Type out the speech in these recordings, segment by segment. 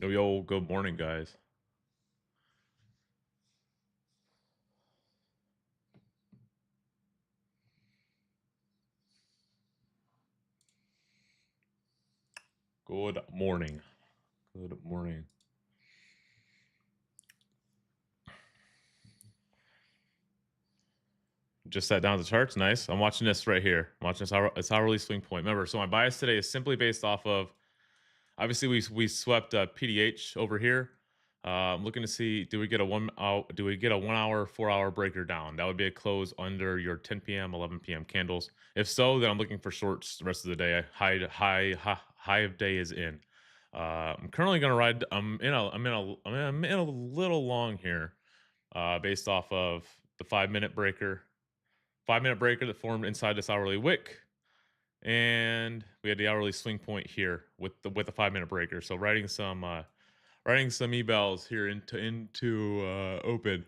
Yo, good morning, guys. Good morning. Good morning. Just sat down the charts. Nice. I'm watching this right here. I'm watching this hourly swing point. Remember, so my bias today is simply based off of obviously we swept PDH over here. I'm looking to see do we get a 1 hour 4 hour breaker down? That would be a close under your 10 p.m. 11 p.m. candles. If so, then I'm looking for shorts the rest of the day. High of day is in. I'm currently going to ride. I'm in a little long here, based off of the 5 minute breaker, 5 minute breaker that formed inside this hourly wick, and we had the hourly swing point here with the 5 minute breaker. So writing some ebels here into open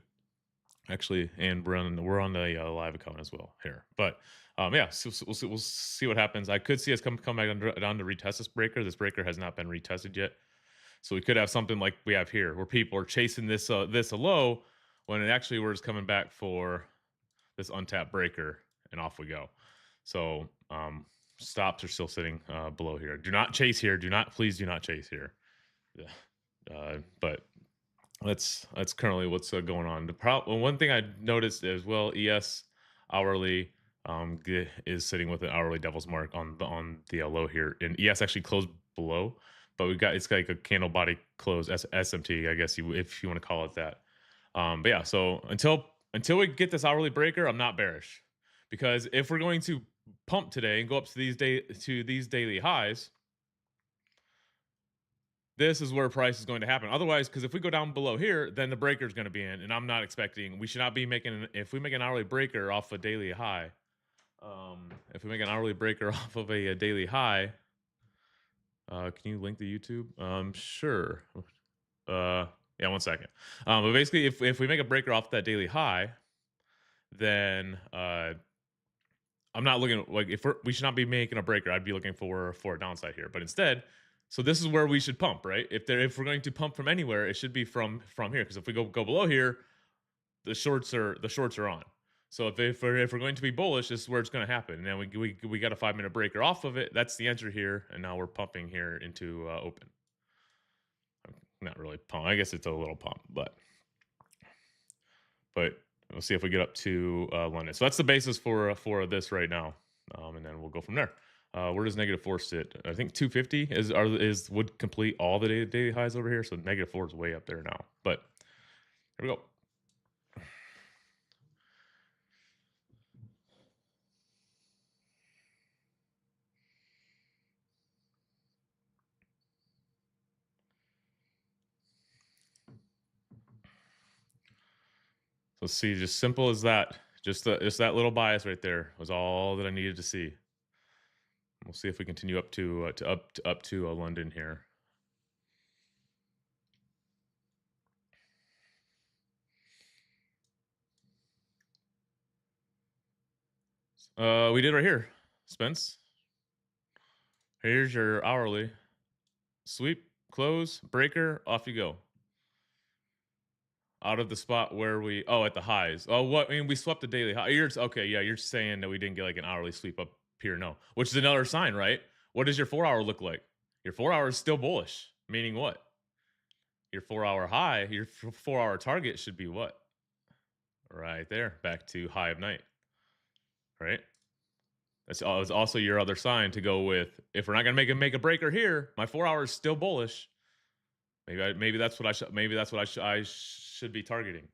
actually, and we're on the live account as well here. But yeah, so we'll see what happens. I could see us come back down to retest this breaker. This breaker has not been retested yet, so we could have something like we have here, where people are chasing this a low, when it actually we're just coming back for this untapped breaker, and off we go. So stops are still sitting below here. Do not chase here. Please do not chase here. Yeah. But that's currently what's going on. One thing I noticed as well, ES hourly is sitting with an hourly devil's mark on the low here, and ES actually closed below, but we got it's like a candle body close SMT, I guess if you want to call it that. But yeah, so until we get this hourly breaker, I'm not bearish, because if we're going to pump today and go up to these daily highs, this is where price is going to happen. Otherwise, because if we go down below here, then the breaker is going to be in, and I'm not expecting. We should not be making. If we make an hourly breaker off a daily high, if we make an hourly breaker off of a daily high, can you link the YouTube? Sure. Yeah, 1 second. But basically, if we make a breaker off that daily high, then I'm not looking like we should not be making a breaker. I'd be looking for a downside here, but instead, so this is where we should pump, right? If we're going to pump from anywhere, it should be from here, because if we go below here, the shorts are on. So if we're going to be bullish, this is where it's going to happen. And then we got a 5 minute breaker off of it. That's the entry here, and now we're pumping here into open. Not really pump. I guess it's a little pump, but we'll see if we get up to London. So that's the basis for this right now, and then we'll go from there. Where does -4 sit? I think 250 would complete all the daily highs over here. So -4 is way up there now. But here we go. So see, just simple as that. Just that little bias right there was all that I needed to see. We'll see if we continue up to London here. We did right here, Spence. Here's your hourly sweep, close, breaker, off you go. Out of the spot where at the highs. Oh, what? I mean, we swept the daily high. You're okay. Yeah, you're saying that we didn't get like an hourly sweep up here. No, which is another sign, right? What does your 4 hour look like? Your 4 hour is still bullish, meaning what? Your 4 hour high, your 4 hour target should be what? Right there, back to high of night, right? That's also your other sign to go with. If we're not gonna make a breaker here, my 4 hour is still bullish. Maybe that's what I should be targeting.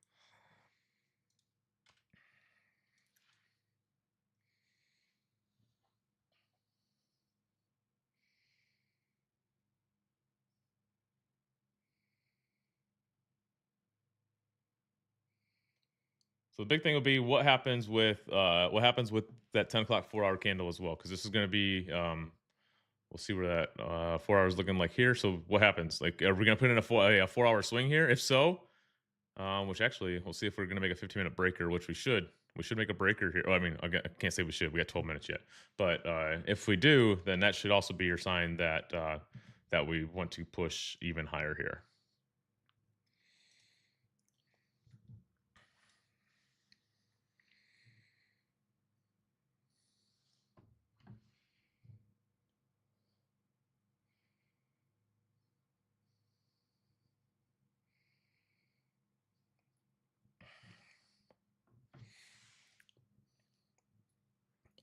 So the big thing will be what happens with that 10 o'clock 4 hour candle as well, because this is going to be we'll see where that 4 hours looking like here. So what happens? Like, are we going to put in a 4 hour swing here? If so, which actually we'll see if we're going to make a 15 minute breaker, which we should. We should make a breaker here. Oh, I mean, I can't say we should. We got 12 minutes yet, but if we do, then that should also be your sign that that we want to push even higher here.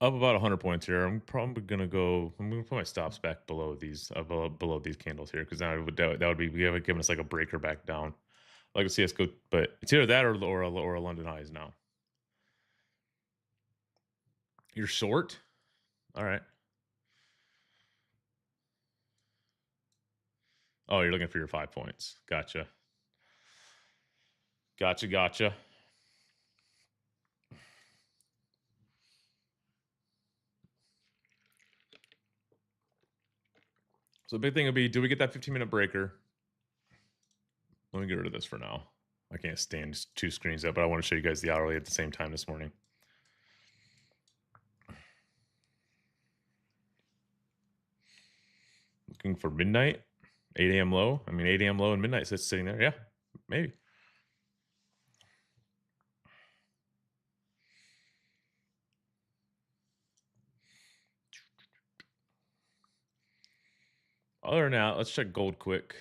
Up about 100 points here. I'm probably gonna go. I'm gonna put my stops back below these, below these candles here, because that would be we have given us like a breaker back down. I'd like to see us go, but it's either that or a London highs now. You're short. All right. Oh, you're looking for your 5 points. Gotcha. Gotcha. Gotcha. So the big thing would be, do we get that 15-minute breaker? Let me get rid of this for now. I can't stand two screens up, but I want to show you guys the hourly at the same time this morning. Looking for midnight, 8 a.m. low. I mean, 8 a.m. low and midnight sitting there. Yeah, maybe. Other than that, let's check gold quick.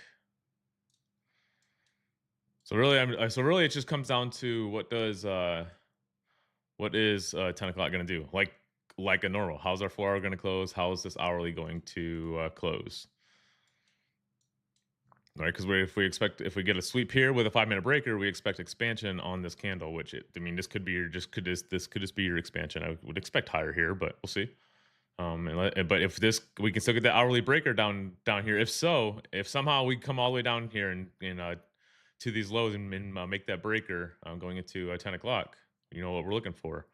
So really, it just comes down to what is 10 o'clock going to do? Like a normal. How's our 4 hour going to close? How is this hourly going to close? Right, because if we get a sweep here with a 5-minute breaker, we expect expansion on this candle. This could be this could just be your expansion. I would expect higher here, but we'll see. But if we can still get the hourly breaker down here. If somehow we come all the way down here and to these lows and make that breaker going into 10 o'clock, you know what we're looking for.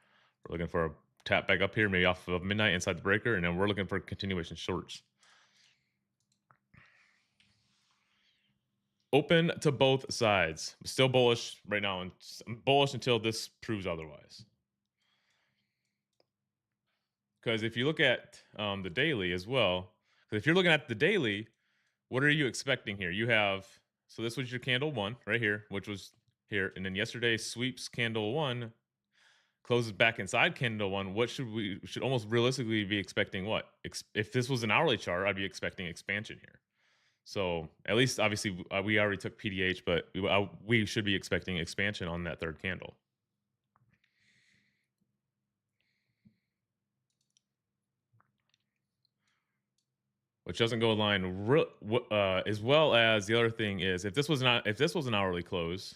We're looking for a tap back up here, maybe off of midnight inside the breaker, and then we're looking for continuation shorts. Open to both sides. Still bullish right now, and I'm bullish until this proves otherwise. Because if you look at the daily as well, because if you're looking at the daily, what are you expecting here? So this was your candle one right here, which was here, and then yesterday sweeps candle one, closes back inside candle one. What should almost realistically be expecting? What if this was an hourly chart? I'd be expecting expansion here. So at least, obviously, we already took PDH, but we should be expecting expansion on that third candle. Which doesn't go in line as well as the other thing is, if this was an hourly close,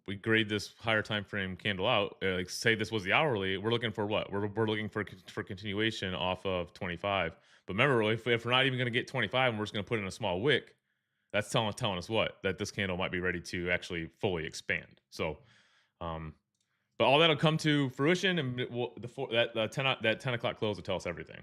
we grade this higher time frame candle out. Like say this was the hourly, we're looking for what? We're looking for continuation off of 25. But remember, if we're not even going to get 25 and we're just going to put in a small wick, that's telling us what? That this candle might be ready to actually fully expand. So, but all that'll come to fruition, and that 10 o'clock close will tell us everything.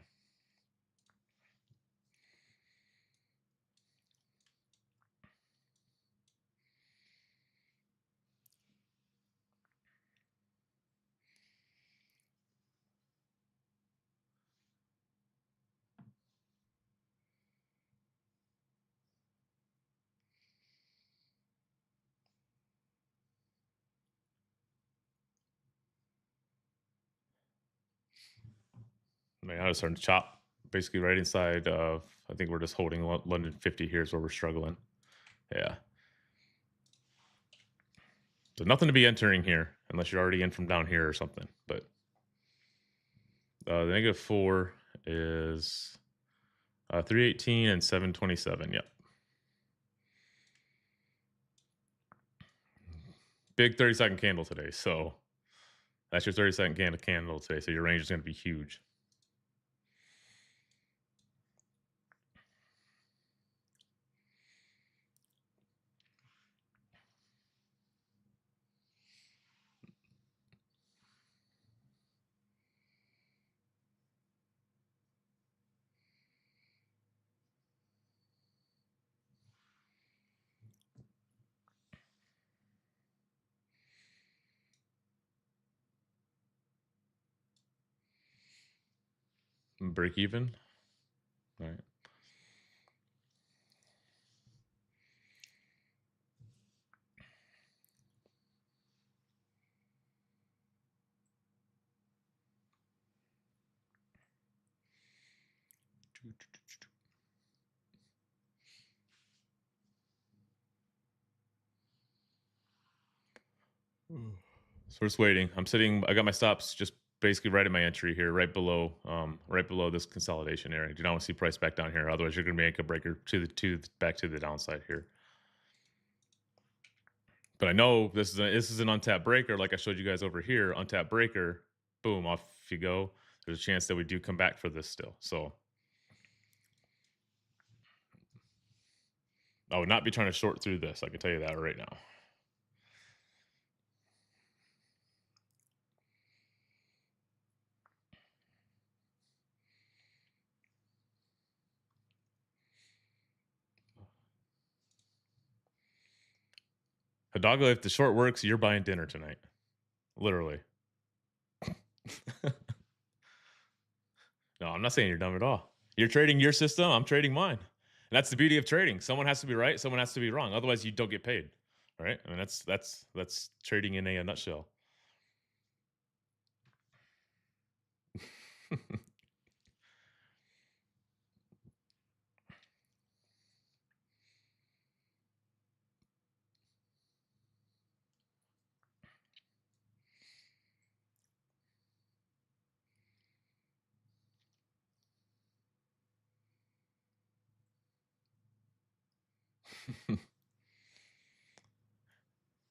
I mean, I was starting to chop basically right inside of. I think we're just holding London 50 here is where we're struggling. Yeah. So nothing to be entering here unless you're already in from down here or something. But the -4 is 318 and 727. Yep. Big 30-second candle today. So that's your 30-second candle today. So your range is going to be huge. Break even. All right. So we're just waiting. I'm sitting. I got my stops just basically right at my entry here, right below this consolidation area. Do not want to see price back down here. Otherwise, you're going to make a breaker back to the downside here. But I know this is an untapped breaker, like I showed you guys over here. Untapped breaker, boom, off you go. There's a chance that we do come back for this still. So I would not be trying to short through this. I can tell you that right now. Hidalgo, if the short works, you're buying dinner tonight. Literally. No, I'm not saying you're dumb at all. You're trading your system, I'm trading mine. And that's the beauty of trading. Someone has to be right, someone has to be wrong. Otherwise, you don't get paid. Right? I mean, that's trading in a nutshell.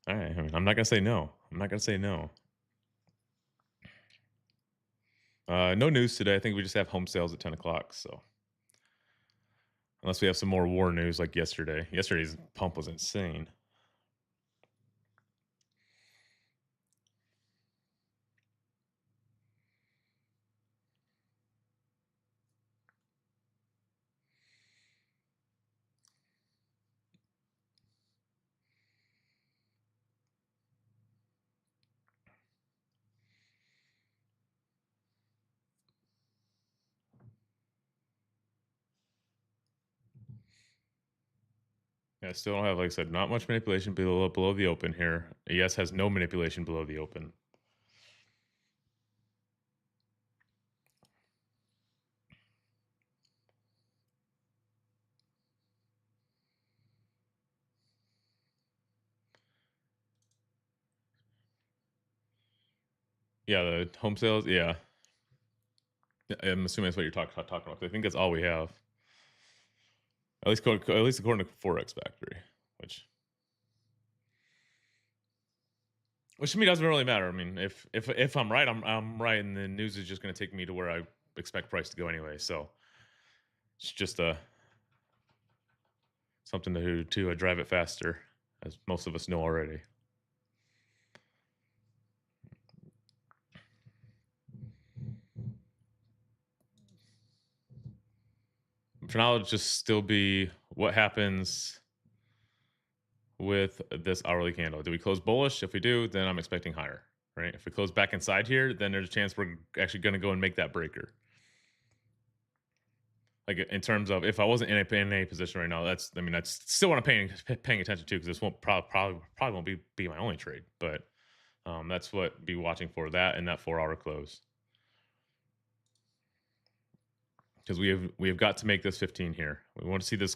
All right. I mean, I'm not gonna say no. I'm not gonna say no. No news today. I think we just have home sales at 10 o'clock. So unless we have some more war news like yesterday. Yesterday's pump was insane. Yeah, I still don't have, like I said, not much manipulation below the open here. ES has no manipulation below the open. Yeah, the home sales. Yeah, I'm assuming that's what you're talking about. I think that's all we have. At least according to Forex Factory, which to me doesn't really matter. I mean, if I'm right, I'm right, and the news is just going to take me to where I expect price to go anyway. So it's just something to drive it faster, as most of us know already. For now, it'll just still be what happens with this hourly candle. Do we close bullish? If we do, then I'm expecting higher, right? If we close back inside here, then there's a chance we're actually going to go and make that breaker. Like in terms of if I wasn't in a position right now, that's still what I'm paying attention to because this won't probably won't be my only trade, but that's what be watching for, that and that 4 hour close, because we have got to make this 15 here. We want to see this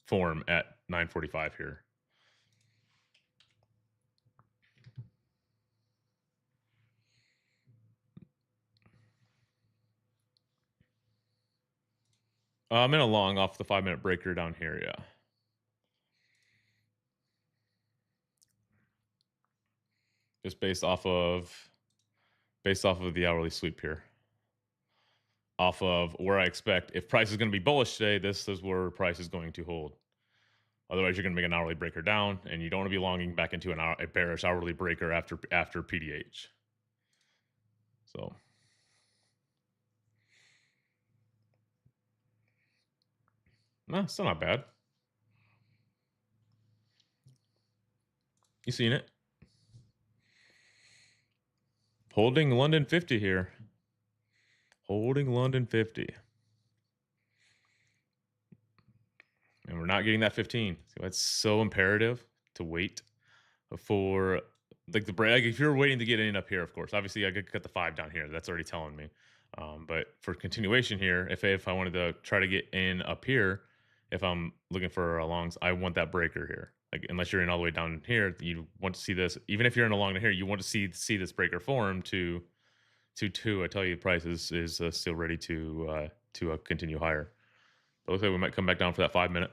form at 9:45 here. I'm in a long off the 5-minute breaker down here. Yeah. Just based off of the hourly sweep here. Off of where I expect if price is going to be bullish today, this is where price is going to hold. Otherwise, you're going to make an hourly breaker down, and you don't want to be longing back into a bearish hourly breaker after PDH. So, no, still not bad. You seen it? Holding London 50 here. Holding London 50. And we're not getting that 15. So it's so imperative to wait for like the break. Like if you're waiting to get in up here, of course, obviously I could cut the 5 down here. That's already telling me. But for continuation here, if I wanted to try to get in up here, if I'm looking for a longs, I want that breaker here. Like unless you're in all the way down here, you want to see this. Even if you're in along here, you want to see this breaker form to I tell you, the price is still ready to continue higher. But looks like we might come back down for that 5 minute.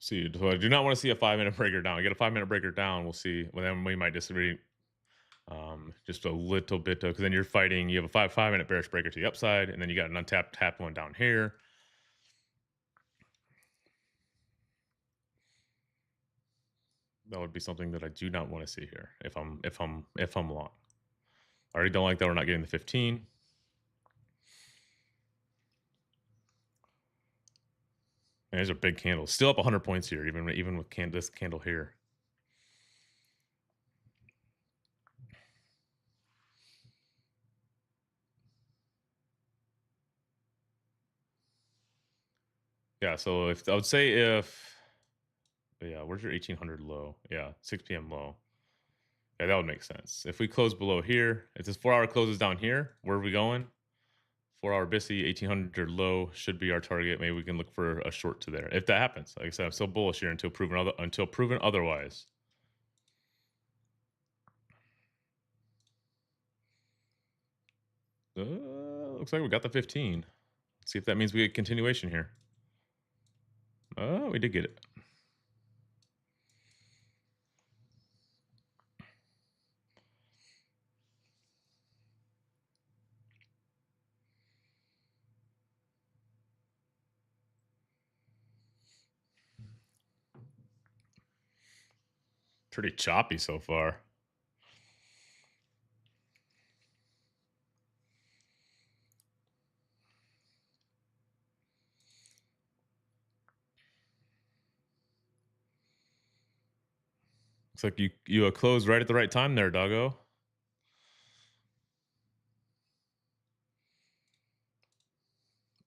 See, so I do not want to see a 5 minute breaker down. I get a 5 minute breaker down. We'll see. Well, then we might disagree just a little bit because then you're fighting. You have a five minute bearish breaker to the upside, and then you got an untapped tapped one down here. That would be something that I do not want to see here if I'm long. I already don't like that we're not getting the 15. And there's a big candle. Still up 100 points here, even with this candle here. Yeah, so if I would say yeah, where's your 1800 low? Yeah, 6 p.m. low. Yeah, that would make sense. If we close below here, if this 4 hour closes down here, where are we going? 4 hour BISI, 1800 low should be our target. Maybe we can look for a short to there. If that happens, like I said, I'm still bullish here until proven otherwise. Looks like we got the 15. Let's see if that means we get continuation here. Oh, we did get it. Pretty choppy so far. Looks like you closed right at the right time there, doggo.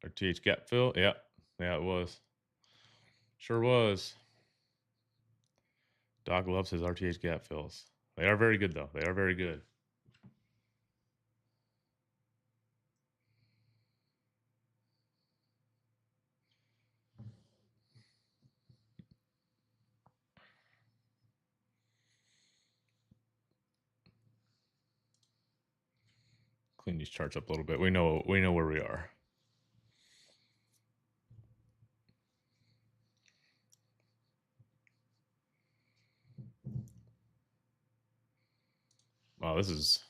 RTH gap fill. Yeah. Yeah, it was. Sure was. Dog loves his RTH gap fills. They are very good, though. They are very good. Clean these charts up a little bit. We know where we are. Wow, this is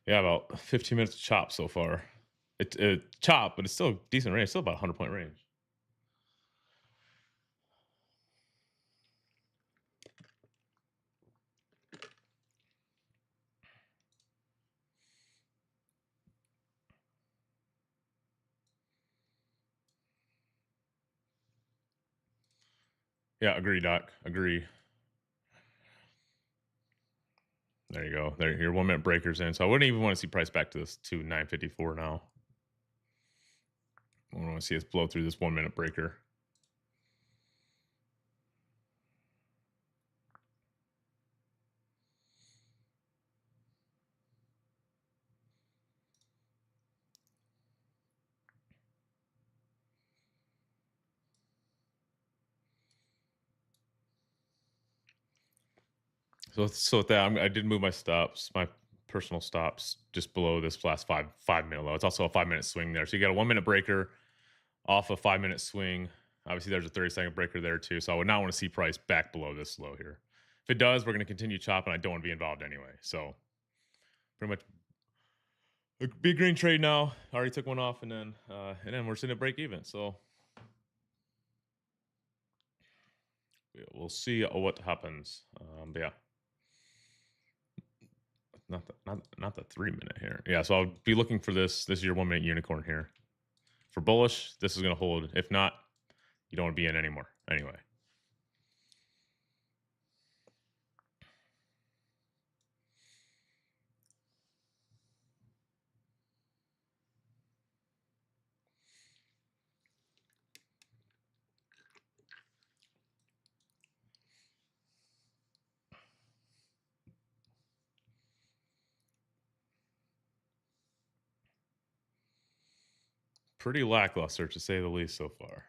about 15 minutes of chop so far. It chop, but it's still decent range. It's still about 100-point range. Yeah, agree, Doc. Agree. There you go. There, your 1 minute breakers in. So I wouldn't even want to see price back to this to 954 now. I want to see us blow through this 1 minute breaker. So with that, I did move my stops, my personal stops, just below this last 5 minute low. It's also a 5 minute swing there. So you got a 1 minute breaker off a 5 minute swing. Obviously, there's a 30-second breaker there too. So I would not want to see price back below this low here. If it does, we're going to continue chopping. I don't want to be involved anyway. So pretty much Big green trade now. Already took one off, and then we're sitting at break even. So we'll see what happens. But yeah, not the 3 minute here. Yeah, so I'll be looking for this. This is your 1 minute unicorn here. For bullish, this is going to hold. If not, you don't want to be in anymore. Anyway. Pretty lackluster, to say the least, so far.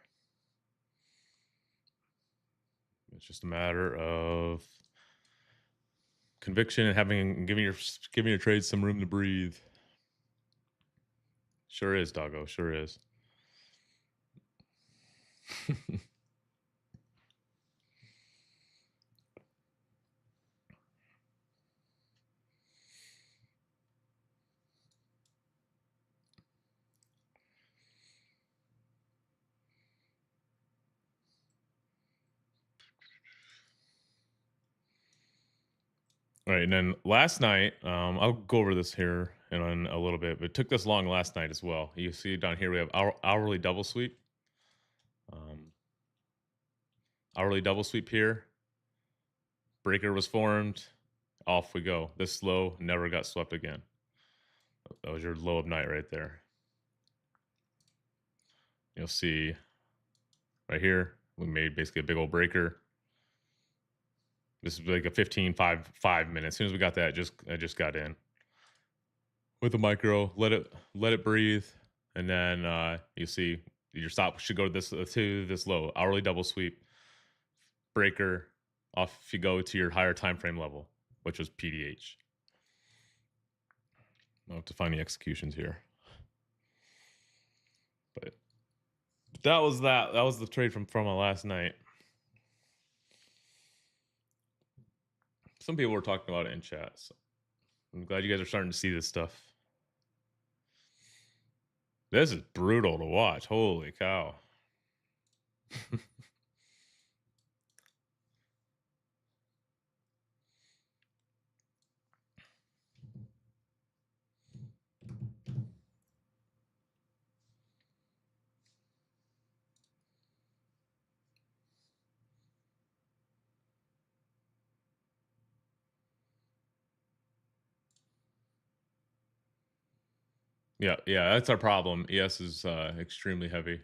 It's just a matter of conviction and giving your trades some room to breathe. Sure is, doggo. Sure is. All right, and then last night, I'll go over this here in a little bit, but it took this long last night as well. You see down here we have hourly double sweep. Um, Hourly double sweep here. Breaker was formed. Off we go. This low never got swept again. That was your low of night right there. You'll see right here, we made basically a big old breaker. This is like a 5 minutes. As soon as we got that, I just got in with the micro. Let it breathe, and then you see your stop should go to this low hourly double sweep breaker. Off you go to your higher time frame level, which was PDH. I'll have to find the executions here, but that was the trade from last night. Some people were talking about it in chat, so I'm glad you guys are starting to see this stuff. This is brutal to watch. Holy cow. Yeah, that's our problem. ES is extremely heavy.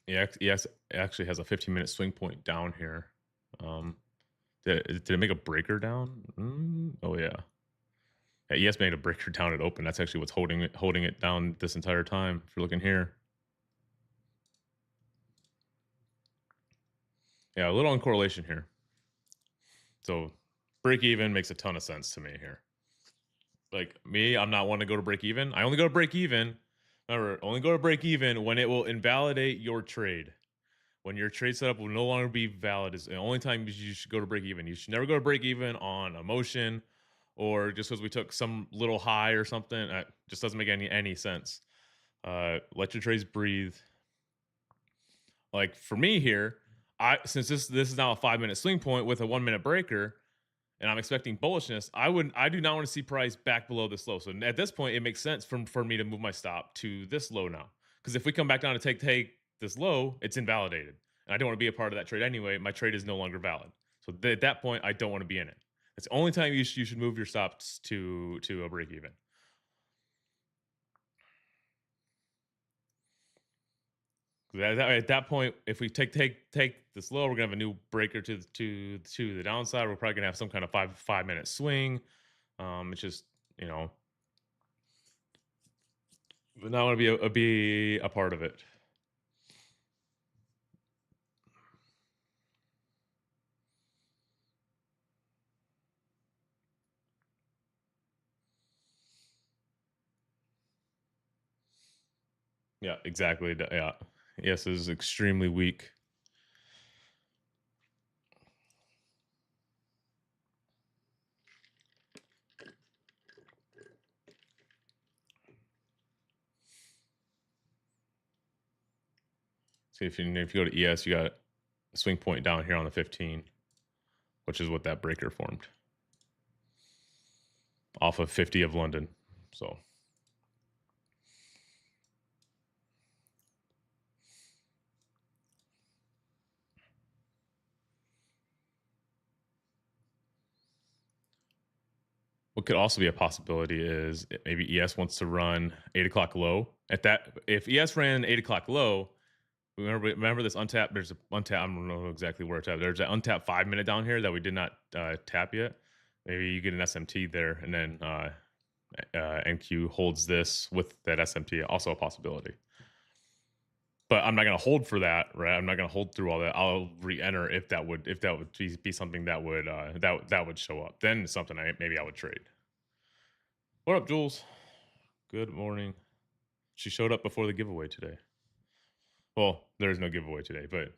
ES actually has a 15-minute swing point down here. Did it make a breaker down? Oh yeah. ES made a breaker down at open. That's actually what's holding it down this entire time. If you're looking here. Yeah, a little uncorrelation here. So break even makes a ton of sense to me here. Like me, I'm not one to go to break even. I only go to break even. Remember, only go to break even when it will invalidate your trade. When your trade setup will no longer be valid is the only time you should go to break even. You should never go to break even on emotion or just because we took some little high or something. Just doesn't make any sense. Let your trades breathe. Like for me here, since this is now a 5-minute swing point with a 1-minute breaker, and I'm expecting bullishness, I do not want to see price back below this low. So at this point, it makes sense for me to move my stop to this low now. Because if we come back down to take this low, it's invalidated. And I don't want to be a part of that trade anyway. My trade is no longer valid. So at that point, I don't want to be in it. It's the only time you should move your stops to a break even. At that point, if we take this low, we're gonna have a new breaker to the downside. We're probably gonna have some kind of 5-minute swing. It's just but not want to be a part of it. Yeah, exactly. Yeah, ES is extremely weak. See if you go to ES, you got a swing point down here on the 15, which is what that breaker formed off of 50 of London. So what could also be a possibility is maybe ES wants to run 8 o'clock low. At that, if ES ran 8 o'clock low, remember this untapped. There's a untapped. I don't know exactly where it's at. There's an untapped 5 minute down here that we did not tap yet. Maybe you get an SMT there, and then NQ holds this with that SMT. Also a possibility. But I'm not going to hold for that, right? I'm not going to hold through all that. I'll re-enter if that would be something that would that would show up. Then something maybe I would trade. What up, Jules? Good morning. She showed up before the giveaway today. Well, there's no giveaway today, but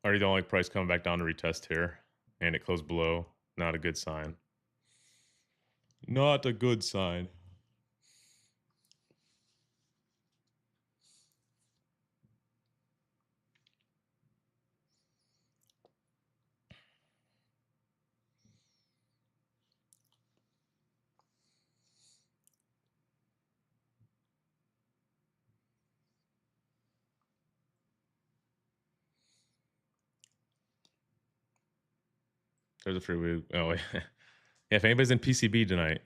already don't like price coming back down to retest here, and it closed below. Not a good sign. Not a good sign. There's a free week. Oh, yeah. If anybody's in PCB tonight,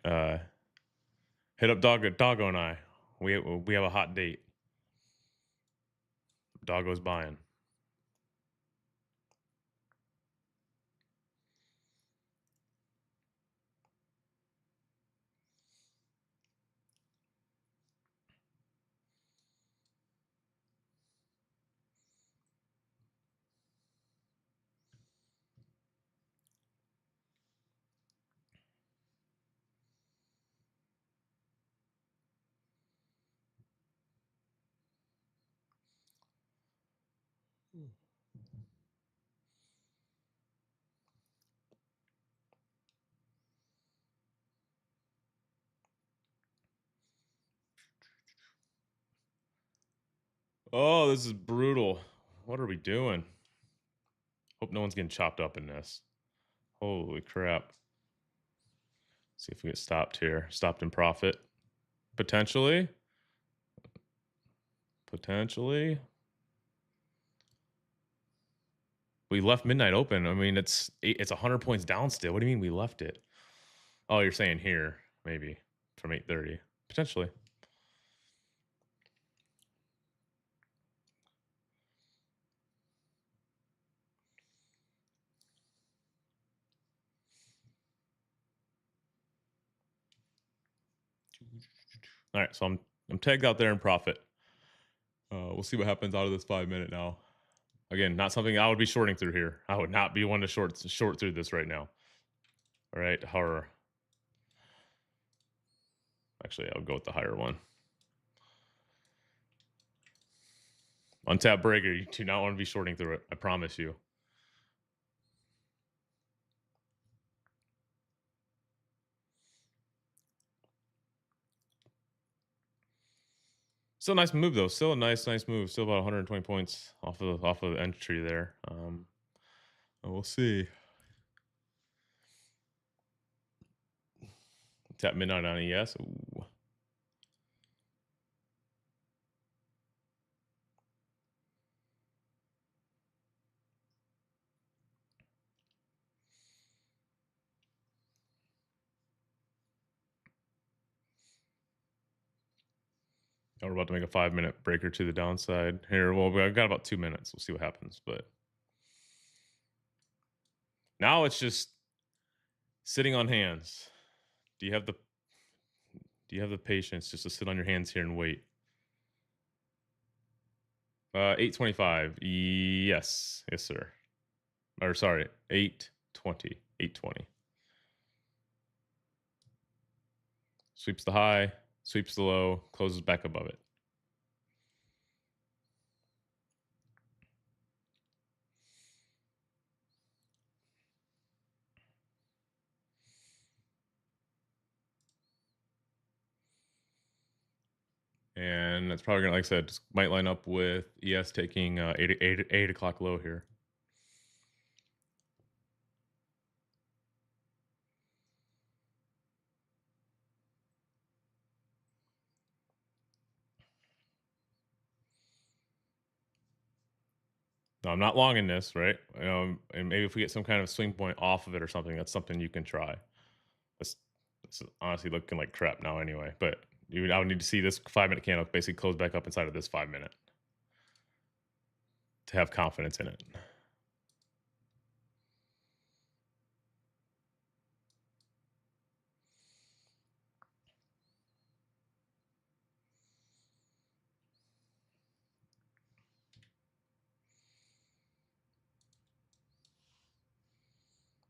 hit up Doggo and I. We have a hot date. Doggo's buying. Oh, this is brutal. What are we doing? Hope no one's getting chopped up in this. Holy crap. See if we get stopped here. Stopped in profit. Potentially. Potentially. We left midnight open. I mean, it's 100 points down still. What do you mean we left it? Oh, you're saying here, maybe from 8:30. Potentially. All right, so I'm tagged out there in profit. We'll see what happens out of this 5 minute now. Again, not something I would be shorting through here. I would not be one to short through this right now. All right, horror. Actually, I would go with the higher one. Untap breaker. You do not want to be shorting through it. I promise you. Still a nice move though. Still a nice move. Still about 120 points off of the entry there. We'll see. Tap midnight on ES. Ooh. we're about to make a 5-minute breaker to the downside here. Well, I've got about 2 minutes. We'll see what happens. But now it's just sitting on hands. Do you have the patience just to sit on your hands here and wait? 8:25. Yes. Yes, sir. Or sorry, 8:20. 8:20. Sweeps the high, sweeps the low, closes back above it. And that's probably gonna, like I said, just might line up with ES taking 8 o'clock low here. No, I'm not long in this, right? And maybe if we get some kind of swing point off of it or something, that's something you can try. This is honestly looking like crap now anyway, but I would need to see this 5-minute candle basically close back up inside of this 5-minute to have confidence in it.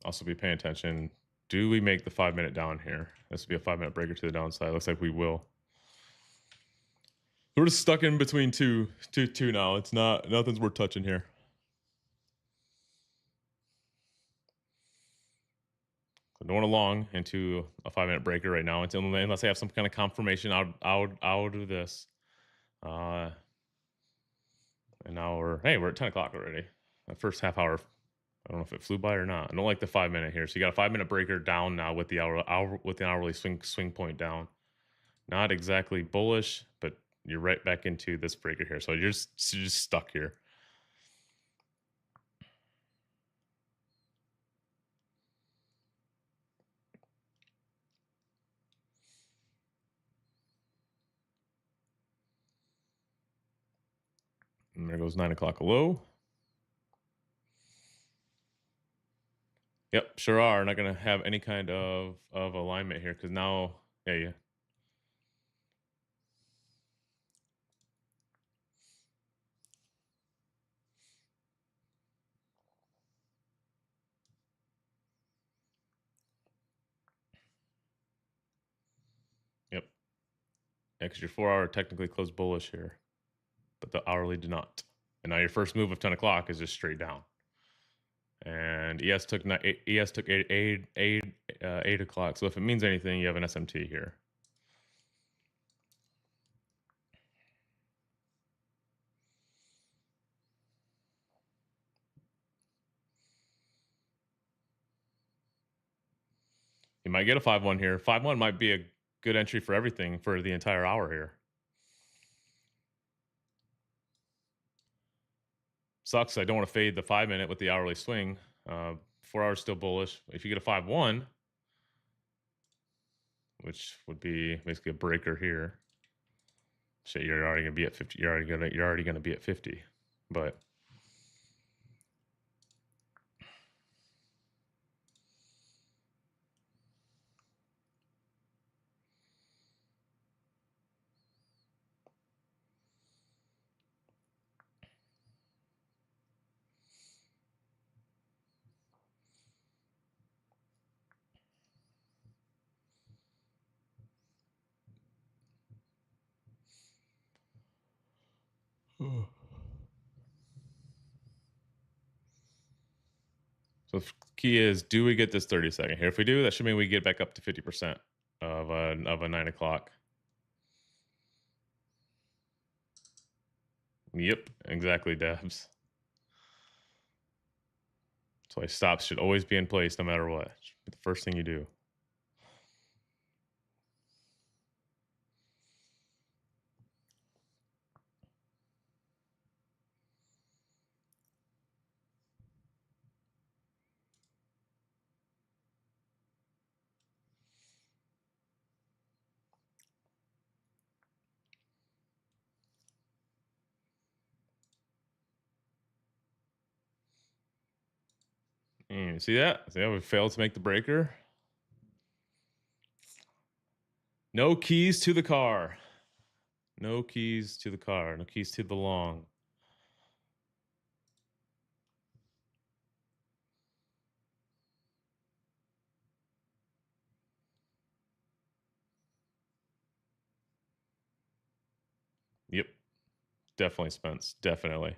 Also be paying attention. Do we make the 5-minute down here? This would be a 5-minute breaker to the downside. Looks like we will. We're just stuck in between two now. It's nothing's worth touching here. I don't want to long into a 5-minute breaker right now unless I have some kind of confirmation. I'll do this. And now we're at 10 o'clock already. That first half hour, I don't know if it flew by or not. I don't like the 5-minute here. So you got a 5-minute breaker down now with the hourly swing point down. Not exactly bullish, but you're right back into this breaker here. So you're just stuck here. And there goes 9 o'clock low. Yep, sure are. Not going to have any kind of alignment here because now, yeah. Yep. Yeah, because your 4-hour technically closed bullish here, but the hourly did not. And now your first move of 10 o'clock is just straight down. And ES took 8 o'clock. So if it means anything, you have an SMT here. You might get a 5-1 here. 5-1 might be a good entry for everything for the entire hour here. Sucks. I don't want to fade the 5-minute with the hourly swing. 4 hours still bullish. If you get a 5-1, which would be basically a breaker here, shit, you're already gonna be at 50. You're already gonna be at 50. But so the key is, do we get this 30-second here? If we do, that should mean we get back up to 50% of a 9 o'clock. Yep, exactly, Debs. That's why stops should always be in place no matter what. Should be the first thing you do. See that? See how we failed to make the breaker? No keys to the car. No keys to the car. No keys to the long. Yep. Definitely Spence. Definitely.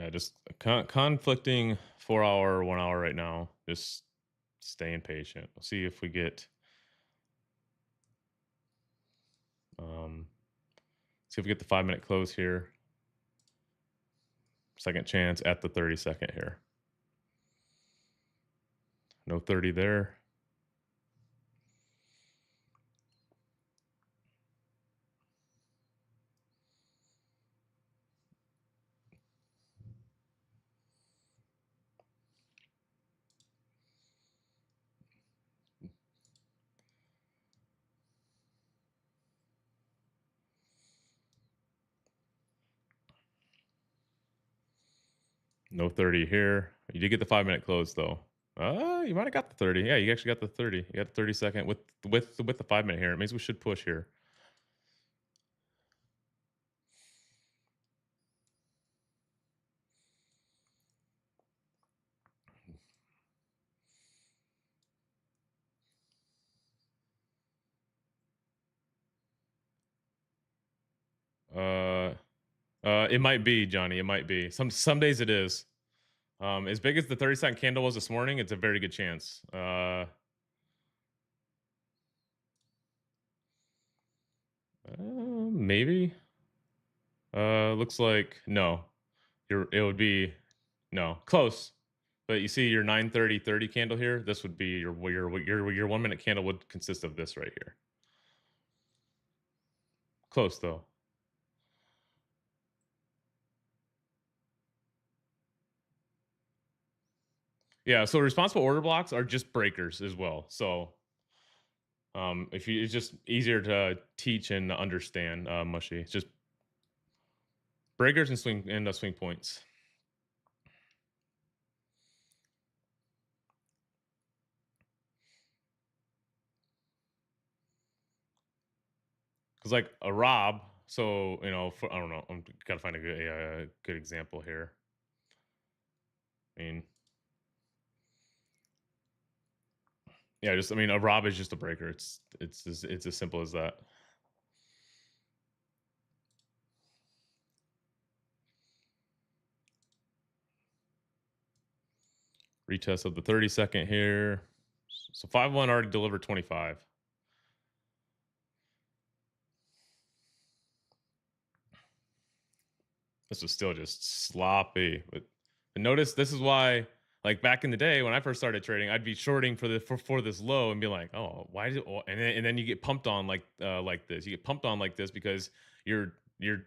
Yeah, just conflicting 4 hour, 1 hour right now. Just staying patient. We'll see if we get um see if we get the 5 minute close here. Second chance at the 30 second here. No 30 there. No 30 here. You did get the 5 minute close though. You might have got the 30. Yeah, you actually got the 30. You got the 30 second with the 5 minute here. It means we should push here. Uh it might be, Johnny. It might be. Some days it is. As big as the 30 second candle was this morning, it's a very good chance. Maybe. Looks like no. It would be no close. But you see your 9:30 candle here. This would be your 1 minute candle would consist of this right here. Close though. Yeah. So responsible order blocks are just breakers as well. So if you it's just easier to teach and understand, mushy. It's just breakers and swing points. Because like a Rob, so I don't know. I'm gotta find a good example here. I mean, yeah, just I mean, a Rob is just a breaker. It's as simple as that. Retest of the 30 second here. So 5-1 already delivered 25. This was still just sloppy. But notice this is why, like back in the day when I first started trading, I'd be shorting for this low and be like, oh, why did and then you get pumped on like this. You get pumped on like this because you're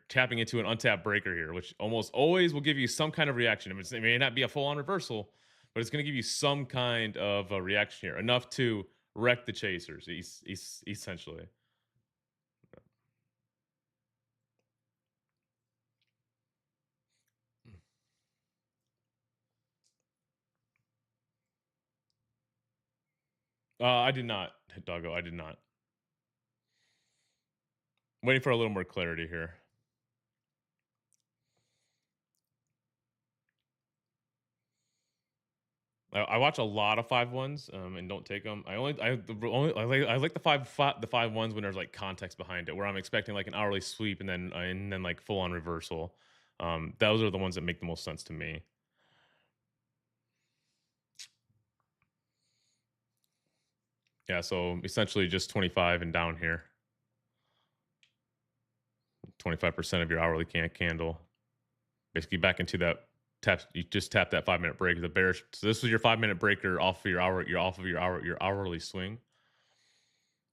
tapping into an untapped breaker here, which almost always will give you some kind of reaction. I mean, it may not be a full on reversal, but it's going to give you some kind of a reaction here, enough to wreck the chasers, essentially. I did not hit doggo. I did not. Waiting for a little more clarity here. I watch a lot of 5-1s, and don't take them. I like the 5-1s when there's like context behind it, where I'm expecting like an hourly sweep and then like full on reversal. Those are the ones that make the most sense to me. Yeah, so essentially just 25 and down here. 25% of your hourly candle. Basically back into that you just tap that 5 minute break. The bearish. So this was your 5 minute breaker off of your hour. You're off of your hourly swing.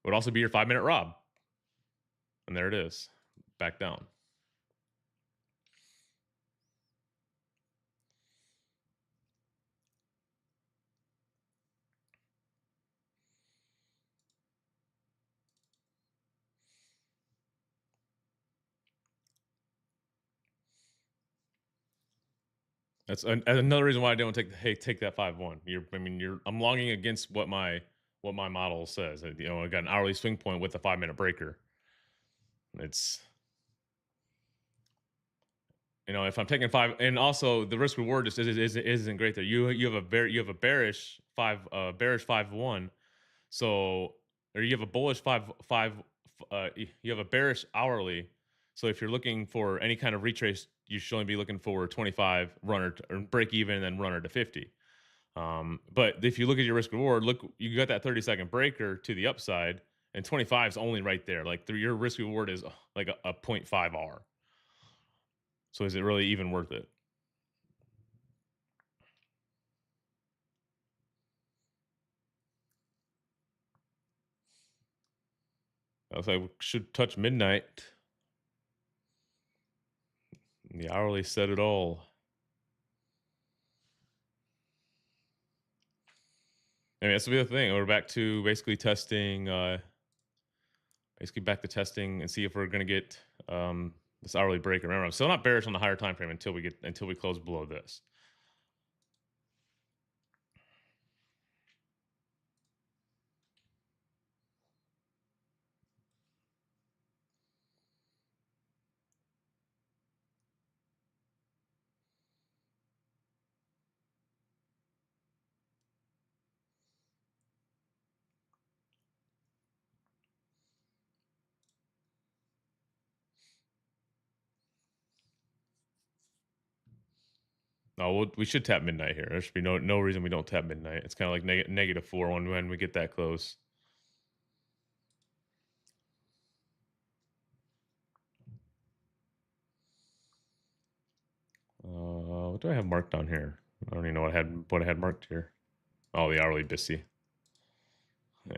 Would also be your 5 minute rob, and there it is, back down. That's another reason why I don't take that 5-1. I'm longing against what my model says. I got an hourly swing point with a 5 minute breaker. It's if I'm taking five, and also the risk reward just isn't great there. You have a bearish 5-1. So, or you have a bullish you have a bearish hourly. So if you're looking for any kind of retrace, you should only be looking for 25 runner or break even and then runner to 50. But if you look at your risk reward, look, you got that 30-second breaker to the upside, and 25 is only right there. Like your risk reward is like a 0.5 R. So is it really even worth it? I was like, we should touch midnight. The hourly said it all. I mean, that's the other thing. We're back to basically testing, back to testing and see if we're going to get this hourly break. Remember, I'm still not bearish on the higher time frame until we close below this. No, we should tap midnight here. There should be no reason we don't tap midnight. It's kind of like -4 when we get that close. What do I have marked down here? I don't even know what I had marked here. Oh, the hourly BISI. Yeah.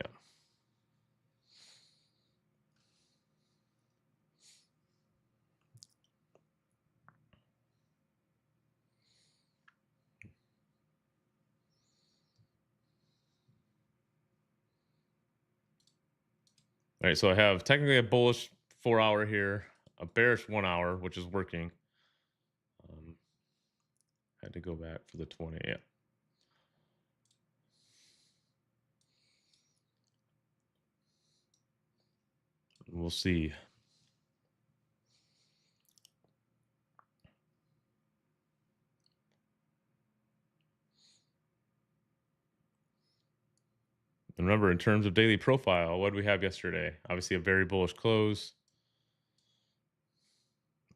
All right, so I have technically a bullish 4 hour here, a bearish 1 hour, which is working. Had to go back for the 20. Yeah. We'll see. And remember, in terms of daily profile, what did we have yesterday? Obviously, a very bullish close.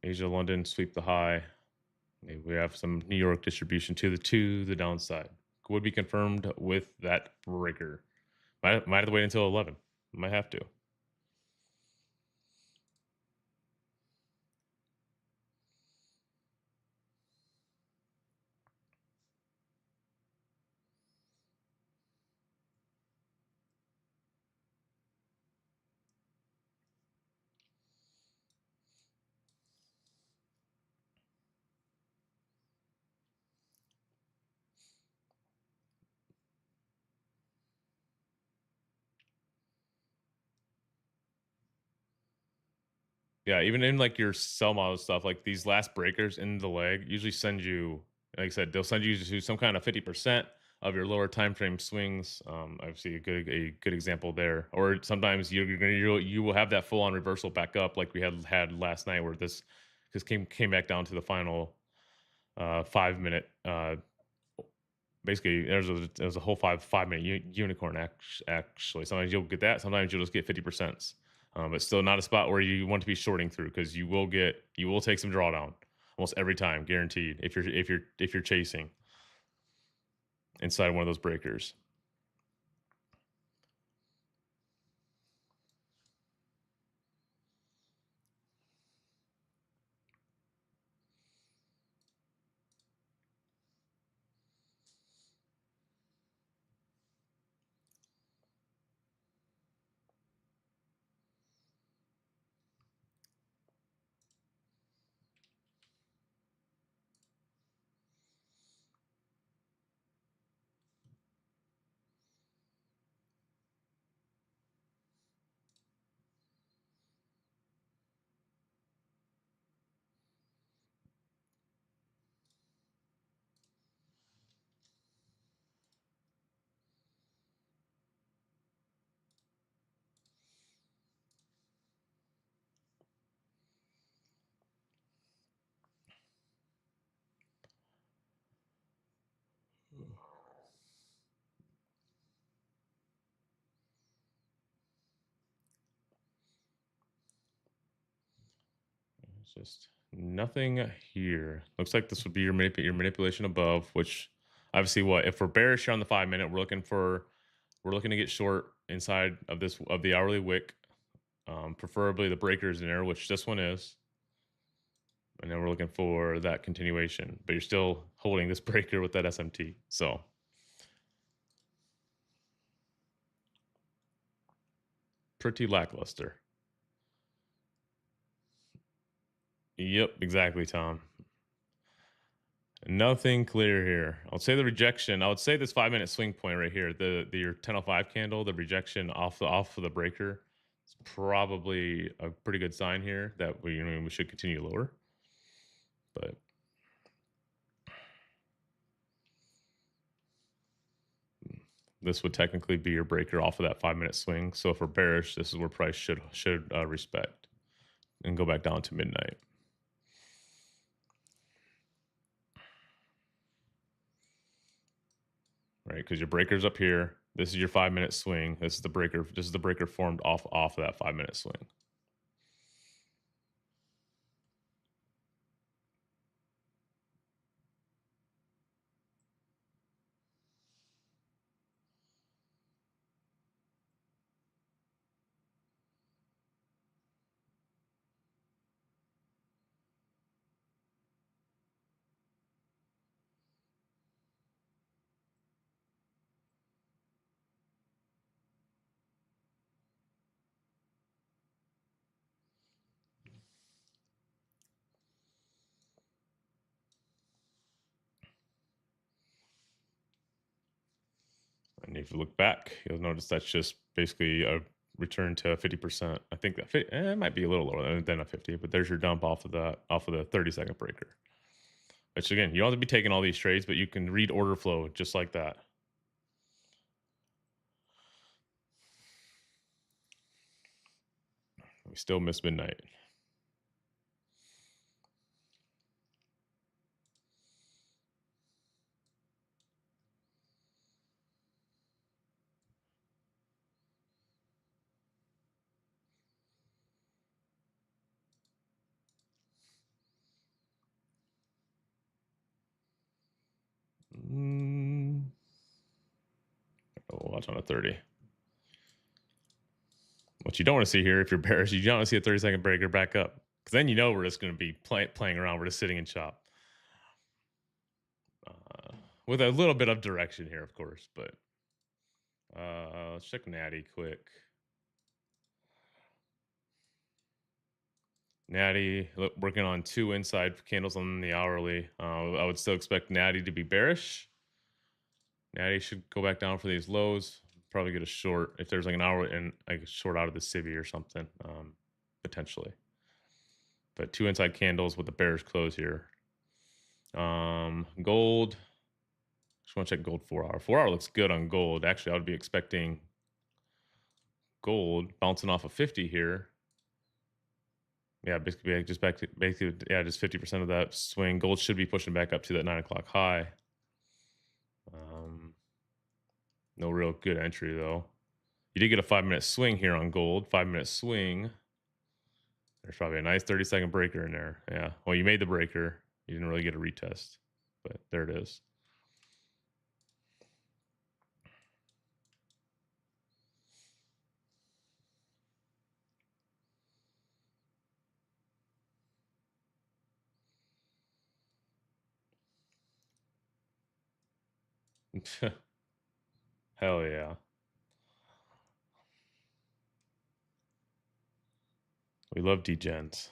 Asia, London sweep the high. We have some New York distribution to the downside. Would be confirmed with that breaker. Might have to wait until 11. Might have to. Yeah, even in like your sell model stuff, like these last breakers in the leg usually send you, like I said, they'll send you to some kind of 50% of your lower time frame swings. Obviously, a good example there. Or sometimes you will have that full on reversal back up, like we had last night, where this came back down to the final 5 minute. Basically, there's a whole 5 minute unicorn actually. Sometimes you'll get that. Sometimes you'll just get 50%. But still not a spot where you want to be shorting through, because you will take some drawdown almost every time, guaranteed. If you're chasing inside one of those breakers. Just nothing here. Looks like this would be your manipulation above, which obviously what if we're bearish here on the 5 minute, we're looking to get short inside of this of the hourly wick. Preferably the breakers in there, which this one is. And then we're looking for that continuation, but you're still holding this breaker with that SMT. So pretty lackluster. Yep, exactly, Tom. Nothing clear here. I would say the rejection. I would say this 5 minute swing point right here, the your 1005 candle, the rejection off of the breaker, is probably a pretty good sign here that we should continue lower. But this would technically be your breaker off of that 5 minute swing. So if we're bearish, this is where price should respect and go back down to midnight. Right, because your breaker's up here. This is your 5 minute swing. This is the breaker. This is the breaker formed off of that 5 minute swing. And if you look back, you'll notice that's just basically a return to 50%. I think that it might be a little lower than a 50, but there's your dump off of the 30-second breaker. Which again, you don't have to be taking all these trades, but you can read order flow just like that. We still miss midnight. Oh, watch on a 30. What you don't want to see here, if you're bearish, you don't want to see a 30-second breaker back up, because then you know we're just going to be playing around. We're just sitting in chop with a little bit of direction here, of course. But let's check Natty quick. Natty working on 2 inside candles on the hourly. I would still expect Natty to be bearish. Natty should go back down for these lows. Probably get a short if there's like an hour and like a short out of the civvy or something, potentially. But 2 inside candles with the bearish close here. Gold. Just want to check gold 4 hour. 4 hour looks good on gold. Actually, I would be expecting gold bouncing off of 50 here. Yeah, basically just just 50% of that swing. Gold should be pushing back up to that 9 o'clock high. No real good entry though. You did get a 5-minute swing here on gold. 5-minute swing. There's probably a nice 30-second breaker in there. Yeah. Well, you made the breaker. You didn't really get a retest, but there it is. Hell yeah. We love degens.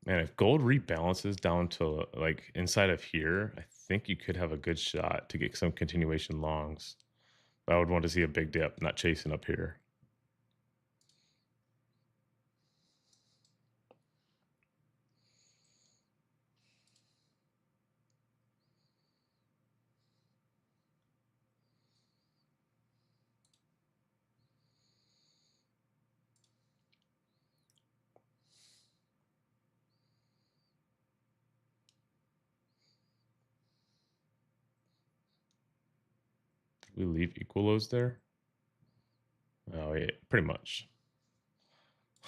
Man, if gold rebalances down to like inside of here, I think you could have a good shot to get some continuation longs. But I would want to see a big dip, not chasing up here. We leave equal lows there? Oh, yeah, pretty much.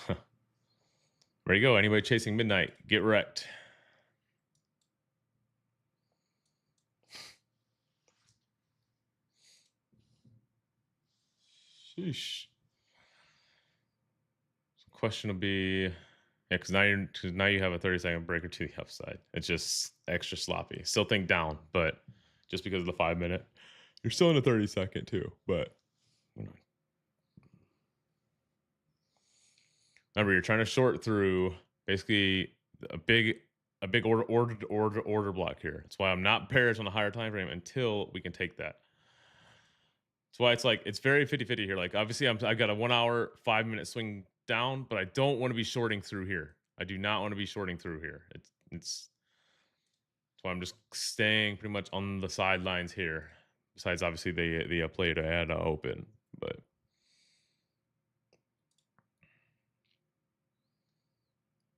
There you go. Anybody chasing midnight, get wrecked. Sheesh. Question will be, yeah, because now you have a 30-second breaker to the upside. It's just extra sloppy. Still think down, but just because of the 5-minute, you're still in a 30-second too. But remember, you're trying to short through basically a big order block here. That's why I'm not bearish on a higher time frame until we can take that. That's why it's like it's very 50-50 here. Like obviously I've got a 1 hour, 5-minute swing down, but I don't want to be shorting through here. I do not want to be shorting through here. It's that's why I'm just staying pretty much on the sidelines here. Besides obviously the play to add open, but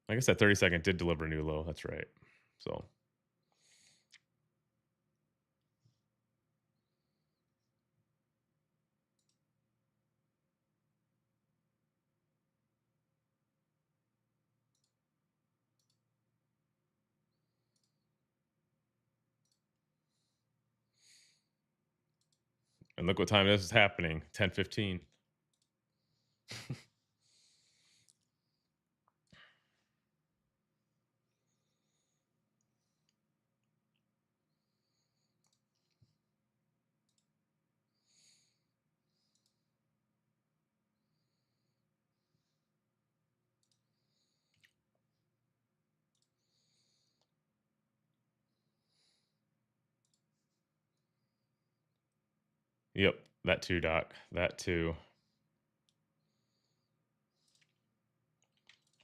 I guess that 30-second did deliver a new low. That's right. So and look what time this is happening. 10:15. Yep, that too, Doc. That too.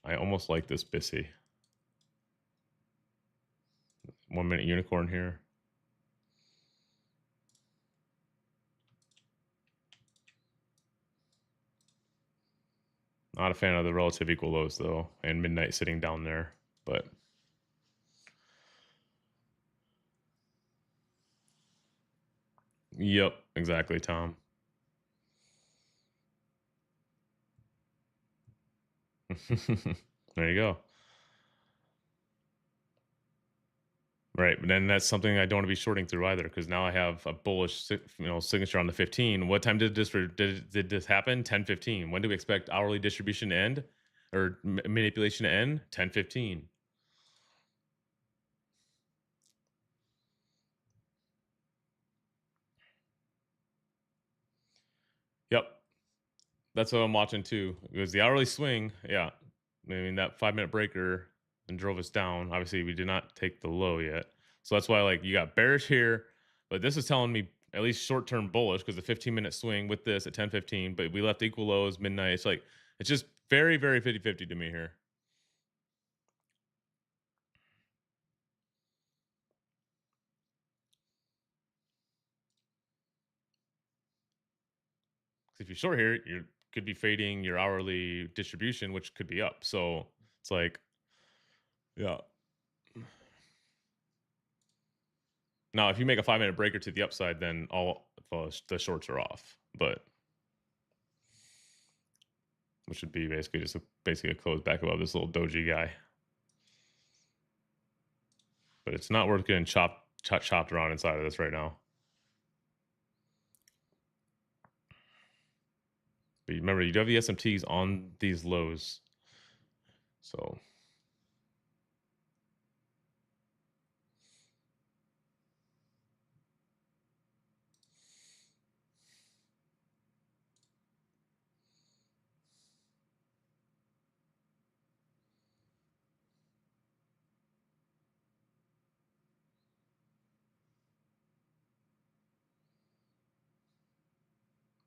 I almost like this Bissy. 1-minute unicorn here. Not a fan of the relative equal lows though, and midnight sitting down there. But yep, exactly, Tom. There you go. Right, but then that's something I don't want to be shorting through either, because now I have a bullish, signature on the 15. What time did did this happen? 10:15. When do we expect hourly distribution to end, or manipulation to end? 10:15. Yep, that's what I'm watching too. It was the hourly swing. Yeah, I mean that 5-minute breaker and drove us down. Obviously, we did not take the low yet, so that's why like you got bearish here, but this is telling me at least short term bullish because the 15-minute swing with this at 10:15. But we left equal lows midnight. It's like it's just very 50-50 to me here. If you short here, you could be fading your hourly distribution, which could be up. So it's like, yeah. Now, if you make a 5-minute breaker to the upside, then all the shorts are off. But which would be basically just basically a close back above this little doji guy. But it's not worth getting chopped around inside of this right now. But remember, you do have the SMTs on these lows. So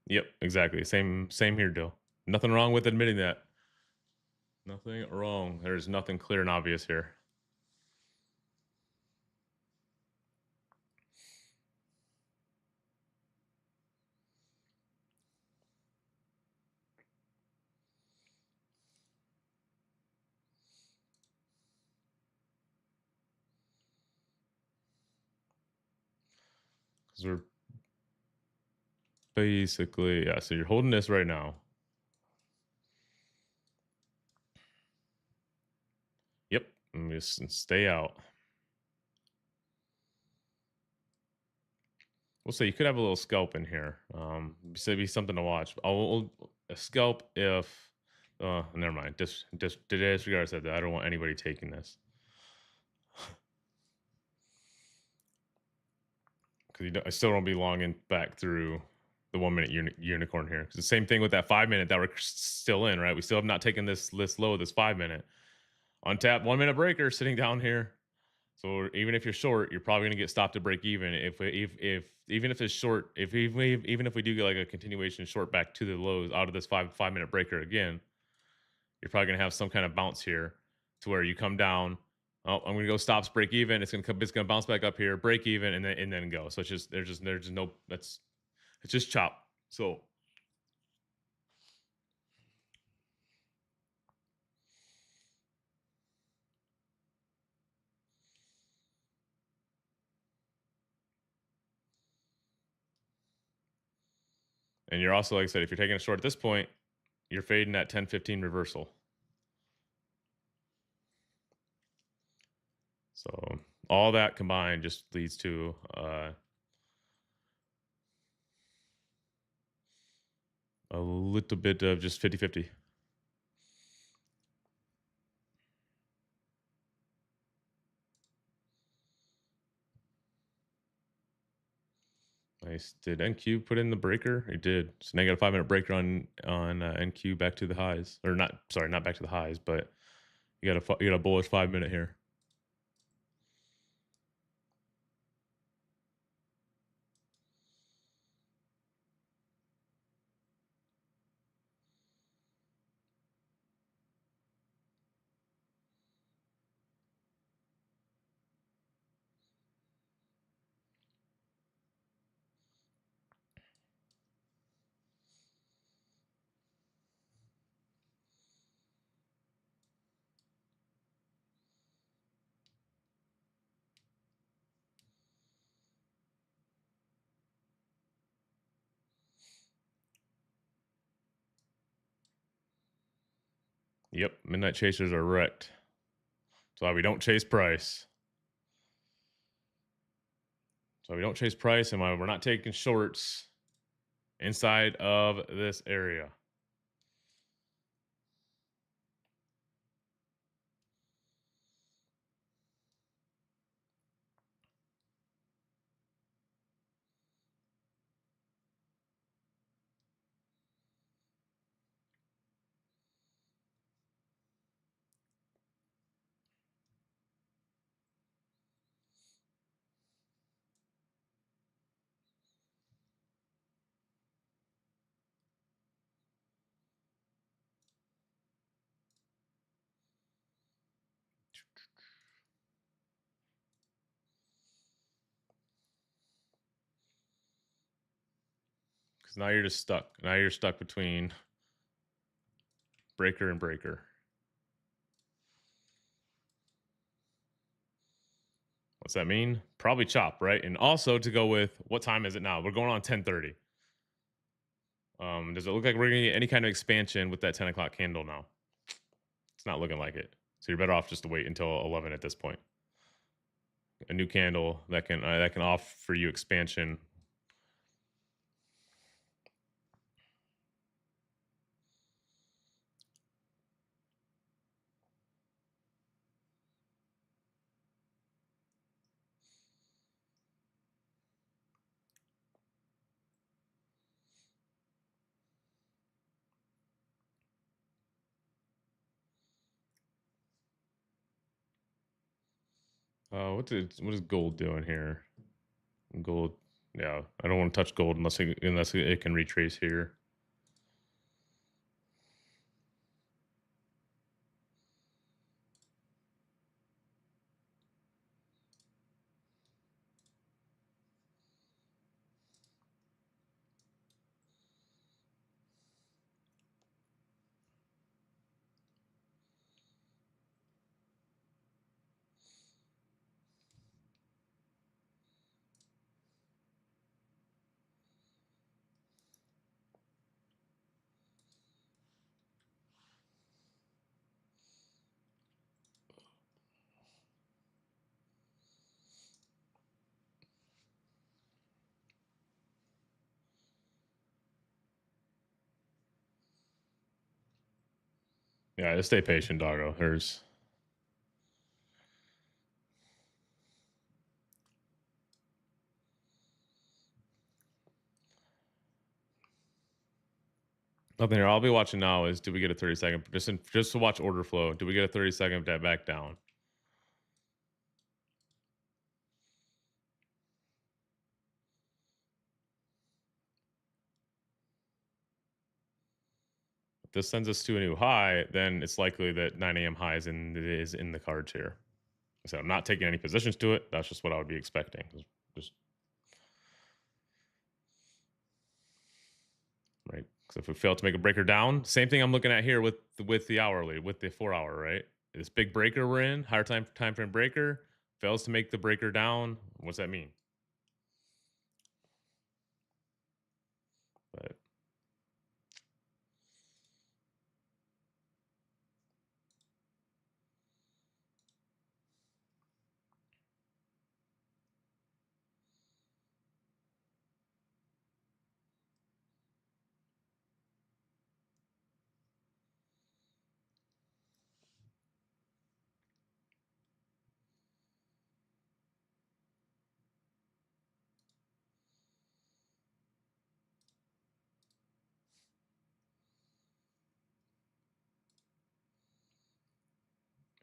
yep, exactly. Same here, Dill. Nothing wrong with admitting that. Nothing wrong. There's nothing clear and obvious here. Because we're basically, yeah. So you're holding this right now. Yep. Just stay out. We'll say you could have a little scalp in here. So it'd be something to watch. A scalp if. Never mind. Disregard. I said that. I don't want anybody taking this because I still don't be longing back through the 1 minute unicorn here. Because the same thing with that 5 minute that we're still in, right? We still have not taken this list low. This 5 minute on tap 1 minute breaker sitting down here. So even if you're short, you're probably going to get stopped to break even. If even if it's short, even if we do get like a continuation short back to the lows out of this 5 minute breaker again, you're probably going to have some kind of bounce here to where you come down. Oh, I'm going to go stops break even. It's going to bounce back up here, break even, and then go. So it's just there's just no it's just chop. So and you're also like I said, if you're taking a short at this point, you're fading that 10-15 reversal. So all that combined just leads to a little bit of just 50-50. Nice. Did NQ put in the breaker? It did. So now you got a 5 minute breaker on NQ back to the highs, or not? Sorry, not back to the highs, but you got a bullish 5 minute here. Yep, midnight chasers are wrecked. That's why we don't chase price. So we don't chase price, and why we're not taking shorts inside of this area. Because now you're just stuck. Now you're stuck between breaker and breaker. What's that mean? Probably chop, right? And also to go with what time is it now? We're going on 10:30. Does it look like we're gonna get any kind of expansion with that 10 o'clock candle now? It's not looking like it. So you're better off just to wait until 11 at this point. A new candle that can offer you expansion. What is gold doing here? Gold, yeah. I don't want to touch gold unless it can retrace here. Yeah, just stay patient, doggo. There's nothing here. I'll be watching now is do we get a 30-second just to watch order flow? Do we get a 30-second back down? If this sends us to a new high, then it's likely that 9 a.m. high is in the cards here. So I'm not taking any positions to it. That's just what I would be expecting. Just right. Because if we fail to make a breaker down, same thing I'm looking at here with the hourly, with the 4 hour, right? This big breaker we're in, higher time frame breaker, fails to make the breaker down. What's that mean? But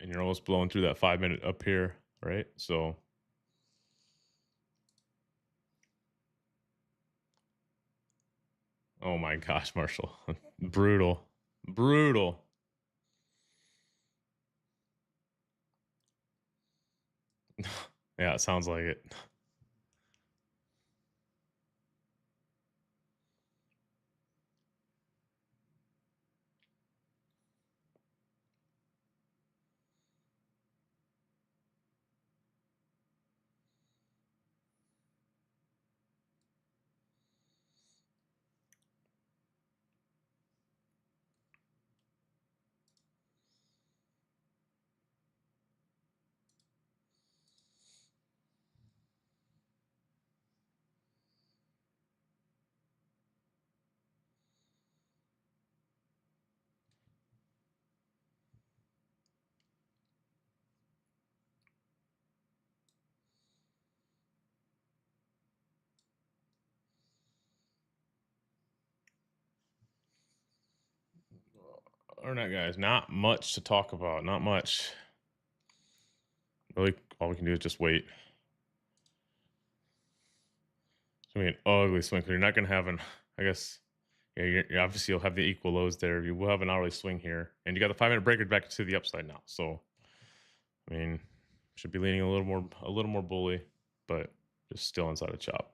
and you're almost blowing through that 5 minute up here, right? So oh my gosh, Marshall. Brutal. Brutal. Yeah, it sounds like it. Or not, guys. Not much to talk about. Not much. Really, all we can do is just wait. It's gonna be an ugly swing because you're not gonna have an. I guess. Yeah, obviously you'll have the equal lows there. You will have an hourly swing here, and you got the 5 minute breaker back to the upside now. So, I mean, should be leaning a little more bully, but just still inside a chop.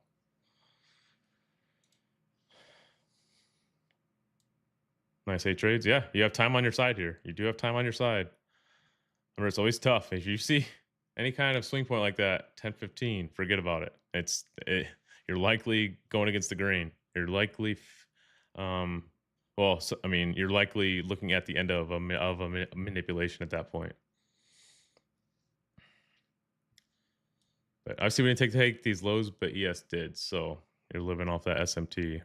Nice 8 trades. Yeah, you have time on your side here. You do have time on your side. Remember, it's always tough. If you see any kind of swing point like that, 10-15, forget about it. You're likely going against the grain. You're likely, well, so, I mean, you're likely looking at the end of a manipulation at that point. But obviously, we didn't take these lows, but ES did. So you're living off that SMT.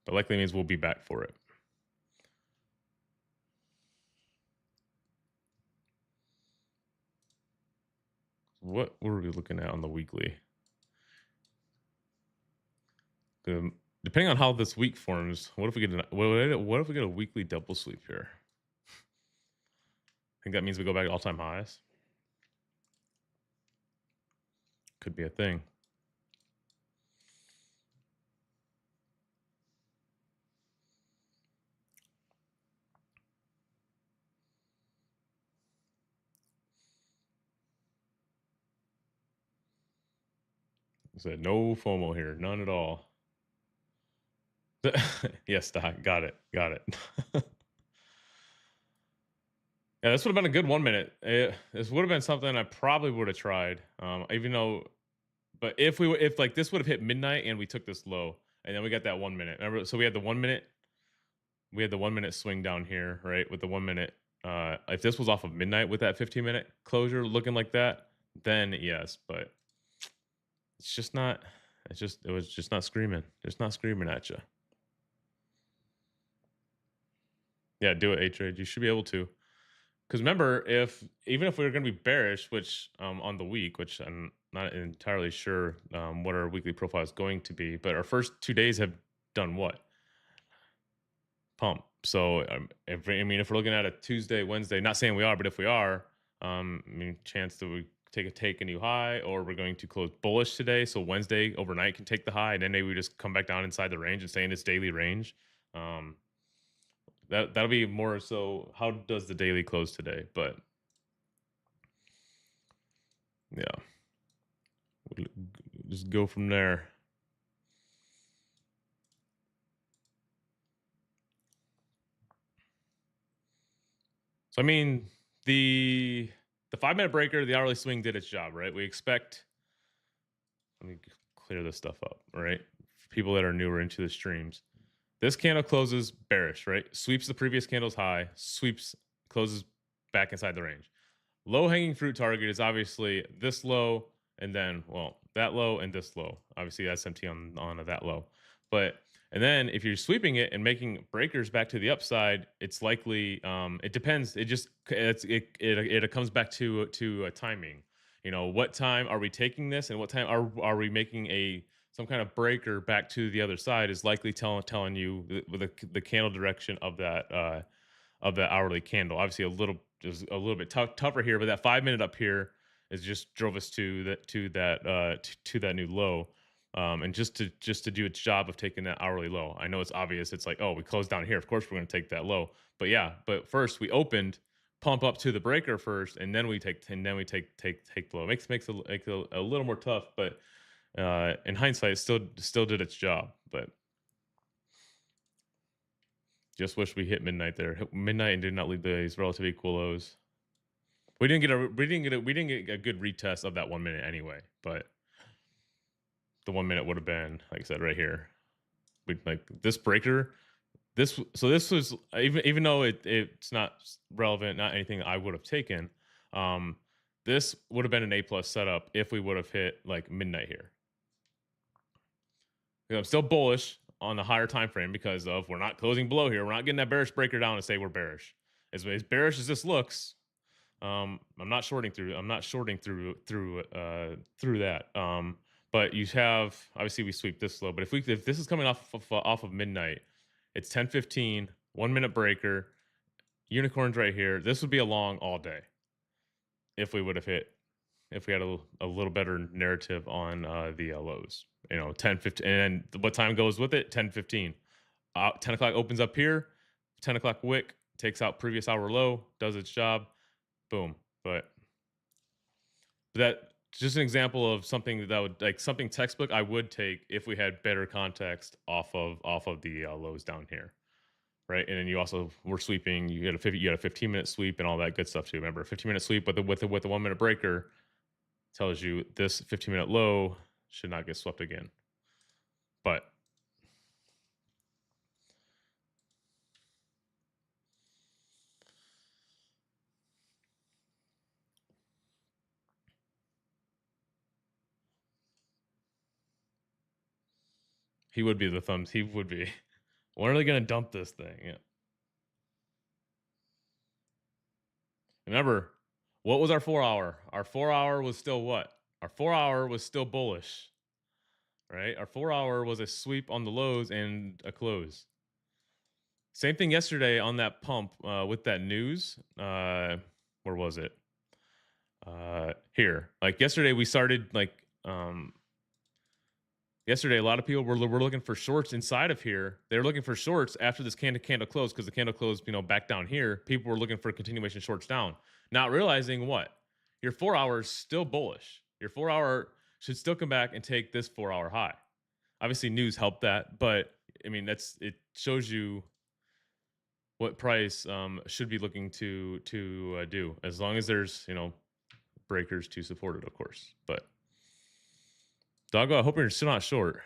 But likely means we'll be back for it. What were we looking at on the weekly? Depending on how this week forms, what if we get what if we get a weekly double sweep here? I think that means we go back to all-time highs. Could be a thing. I said no FOMO here, none at all. Yes, Doc, got it. Yeah, this would have been a good 1 minute. This would have been something I probably would have tried. Even though, but if like this would have hit midnight and we took this low, and then we got that 1 minute. Remember, so we had the 1 minute. We had the 1 minute swing down here, right? With the 1 minute. If this was off of midnight with that 15-minute closure looking like that, then yes. But it's just not. It was just not screaming. Just not screaming at you. Yeah, do it, A-Trade. You should be able to. Because remember, if even if we are going to be bearish, which on the week, which I'm not entirely sure what our weekly profile is going to be, but our first 2 days have done what? Pump. So if we're looking at a Tuesday, Wednesday, not saying we are, but if we are, I mean, chance that we take a new high, or we're going to close bullish today. So Wednesday overnight can take the high, and then maybe we just come back down inside the range and stay in its daily range. Um, that'll be more so. How does the daily close today? But yeah, we'll just go from there. So I mean, the 5 minute breaker, the hourly swing did its job, right? We expect. Let me clear this stuff up, right? For people that are newer into the streams, this candle closes bearish, right? Sweeps the previous candle's high, sweeps, closes back inside the range. Low hanging fruit target is obviously this low, and then, well, that low and this low. Obviously that's empty on that low. But and then if you're sweeping it and making breakers back to the upside, it's likely it depends. It comes back to a timing. You know, what time are we taking this, and what time are we making a some kind of breaker back to the other side is likely telling you the candle direction of that hourly candle. Obviously, a little bit tougher here, but that 5 minute up here is just drove us to that new low, and just to do its job of taking that hourly low. I know it's obvious. It's like, oh, we closed down here. Of course, we're going to take that low. But yeah, but first we opened, pump up to the breaker first, and then we take the low. Makes a little more tough, but in hindsight, it still did its job. But just wish we hit midnight there. Hit midnight and did not leave these relative equal lows. We didn't get a good retest of that 1 minute anyway. But the 1 minute would have been, like I said, right here. We like this breaker. This was even though it's not relevant, not anything I would have taken. Um, this would have been an A+ setup if we would have hit like midnight here. I'm still bullish on the higher time frame because of we're not closing below here. We're not getting that bearish breaker down to say we're bearish. As bearish as this looks, I'm not shorting through. I'm not shorting through that. But you have obviously we sweep this low. But if this is coming off of midnight, it's 10:15, 1 minute breaker, unicorns right here. This would be a long all day if we would have hit if we had a little better narrative on the lows. 10:15, and what time goes with it? 10:15. 10 o'clock opens up here. 10 o'clock wick takes out previous hour low, does its job. Boom. But that just an example of something that would like something textbook I would take if we had better context off of the lows down here, right? And then you also were sweeping. You had a 15-minute sweep and all that good stuff too. Remember, 15-minute sweep with the 1 minute breaker tells you this 15-minute low should not get swept again. But he would be the thumbs. He would be. When are they going to dump this thing? Yeah. Remember, what was our 4 hour? Our 4 hour was still what? Our 4 hour was still bullish, right? Our 4 hour was a sweep on the lows and a close. Same thing yesterday on that pump with that news. Where was it? Here. Like yesterday, we started like yesterday, a lot of people were looking for shorts inside of here. They were looking for shorts after this candle closed because the candle closed, back down here. People were looking for continuation shorts down, not realizing what your 4 hours still bullish. Your 4 hour should still come back and take this 4 hour high. Obviously, news helped that, but I mean it shows you what price should be looking to do as long as there's breakers to support it, of course. But Doggo, I hope you're still not short.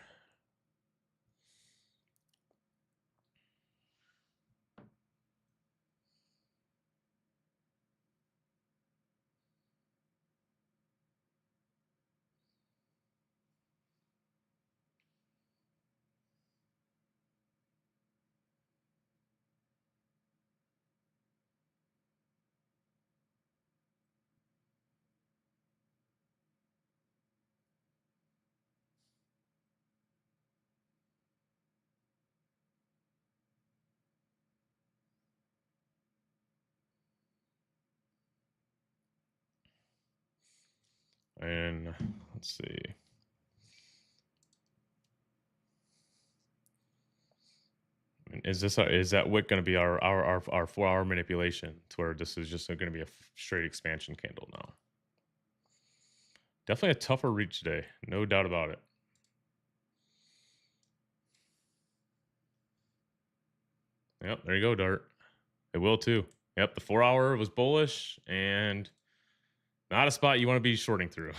And let's see. Is that wick going to be our 4 hour manipulation to where this is just going to be a straight expansion candle now? Definitely a tougher reach today, no doubt about it. Yep, there you go, Dart. It will too. Yep, the 4 hour was bullish and not a spot you want to be shorting through.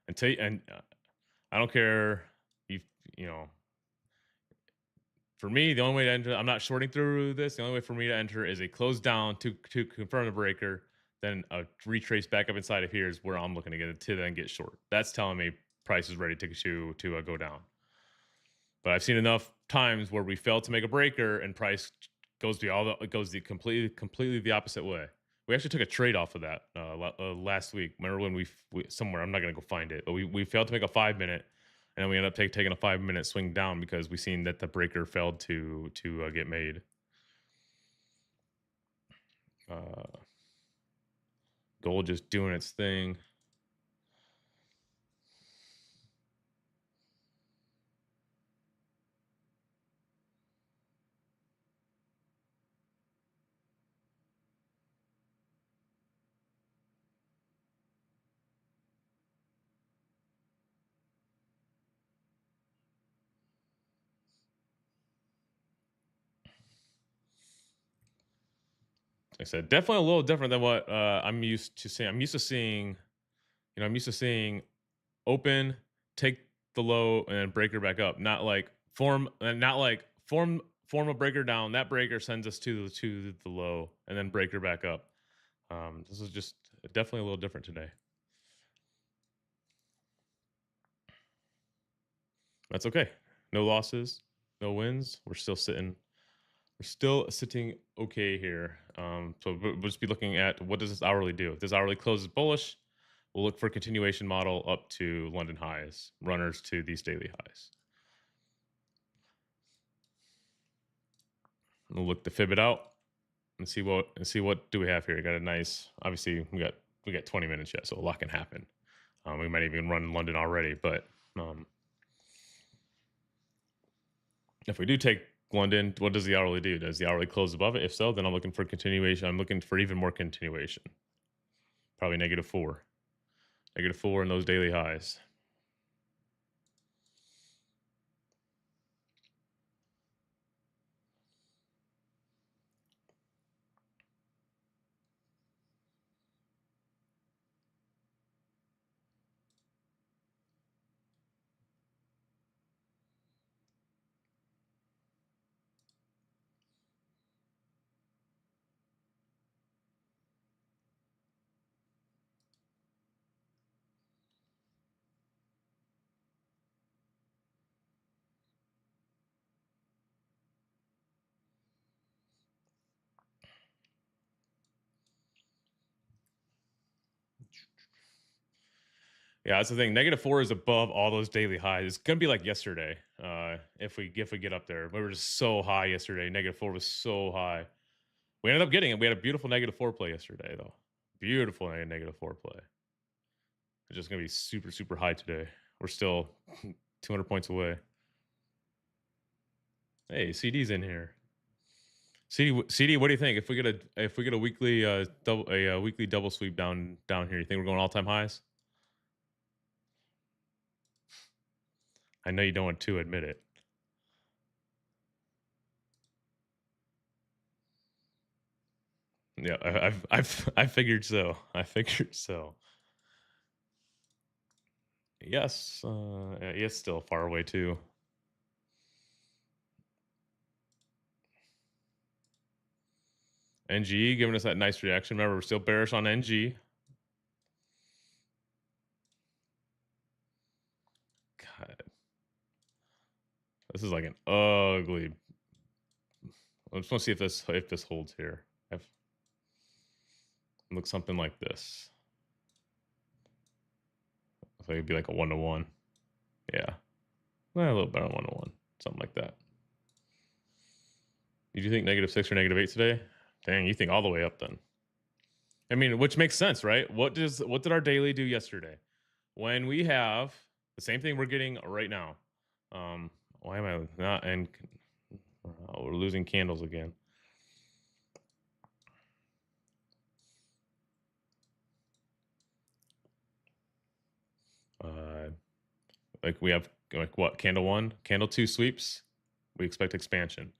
And I don't care if you know. For me, the only way to enter, I'm not shorting through this. The only way for me to enter is a close down to confirm the breaker, then a retrace back up inside of here is where I'm looking to get it to then get short. That's telling me price is ready to go down. But I've seen enough times where we fail to make a breaker and price goes the completely the opposite way. We actually took a trade off of that last week. Remember when we somewhere, I'm not gonna go find it, but we failed to make a 5 minute, and then we ended up taking a 5 minute swing down because we seen that the breaker failed to get made. Gold just doing its thing. Like I said, definitely a little different than what I'm used to seeing. I'm used to seeing open, take the low, and then breaker back up. Not like form a breaker down. That breaker sends us to the low, and then breaker back up. This is just definitely a little different today. That's okay. No losses, no wins. We're still sitting. We're still sitting okay here. So we'll just be looking at what does this hourly do. If this hourly closes bullish, we'll look for continuation model up to London highs, runners to these daily highs. We'll look to fib it out and see what do we have here. Got a nice. Obviously, we got 20 minutes yet, so a lot can happen. We might even run London already, but if we do take London, what does the hourly do? Does the hourly close above it? If so, then I'm looking for continuation. I'm looking for even more continuation. Probably -4. -4 in those daily highs. Yeah, that's the thing. -4 is above all those daily highs. It's gonna be like yesterday. If we get up there, we were just so high yesterday. -4 was so high. We ended up getting it. We had a beautiful -4 play yesterday, though. Beautiful -4 play. It's just gonna be super super high today. We're still 200 points away. Hey, CD's in here. CD, what do you think? If we get a weekly weekly double sweep down here, you think we're going all time highs? I know you don't want to admit it. Yeah, I figured so. I figured so. Yes, it's still far away too. NG giving us that nice reaction. Remember, we're still bearish on NG. God, this is like an ugly. I just want to see if this holds here. Looks something like this. So it'd be like a 1-to-1. Yeah, well, a little better 1-to-1, something like that. Did you think -6 or -8 today? Dang, you think all the way up then. I mean, which makes sense, right? What did our daily do yesterday? when we have the same thing we're getting right now. Why am I not? And we're losing candles again. Like we have like what, candle 1, candle 2 sweeps. We expect expansion.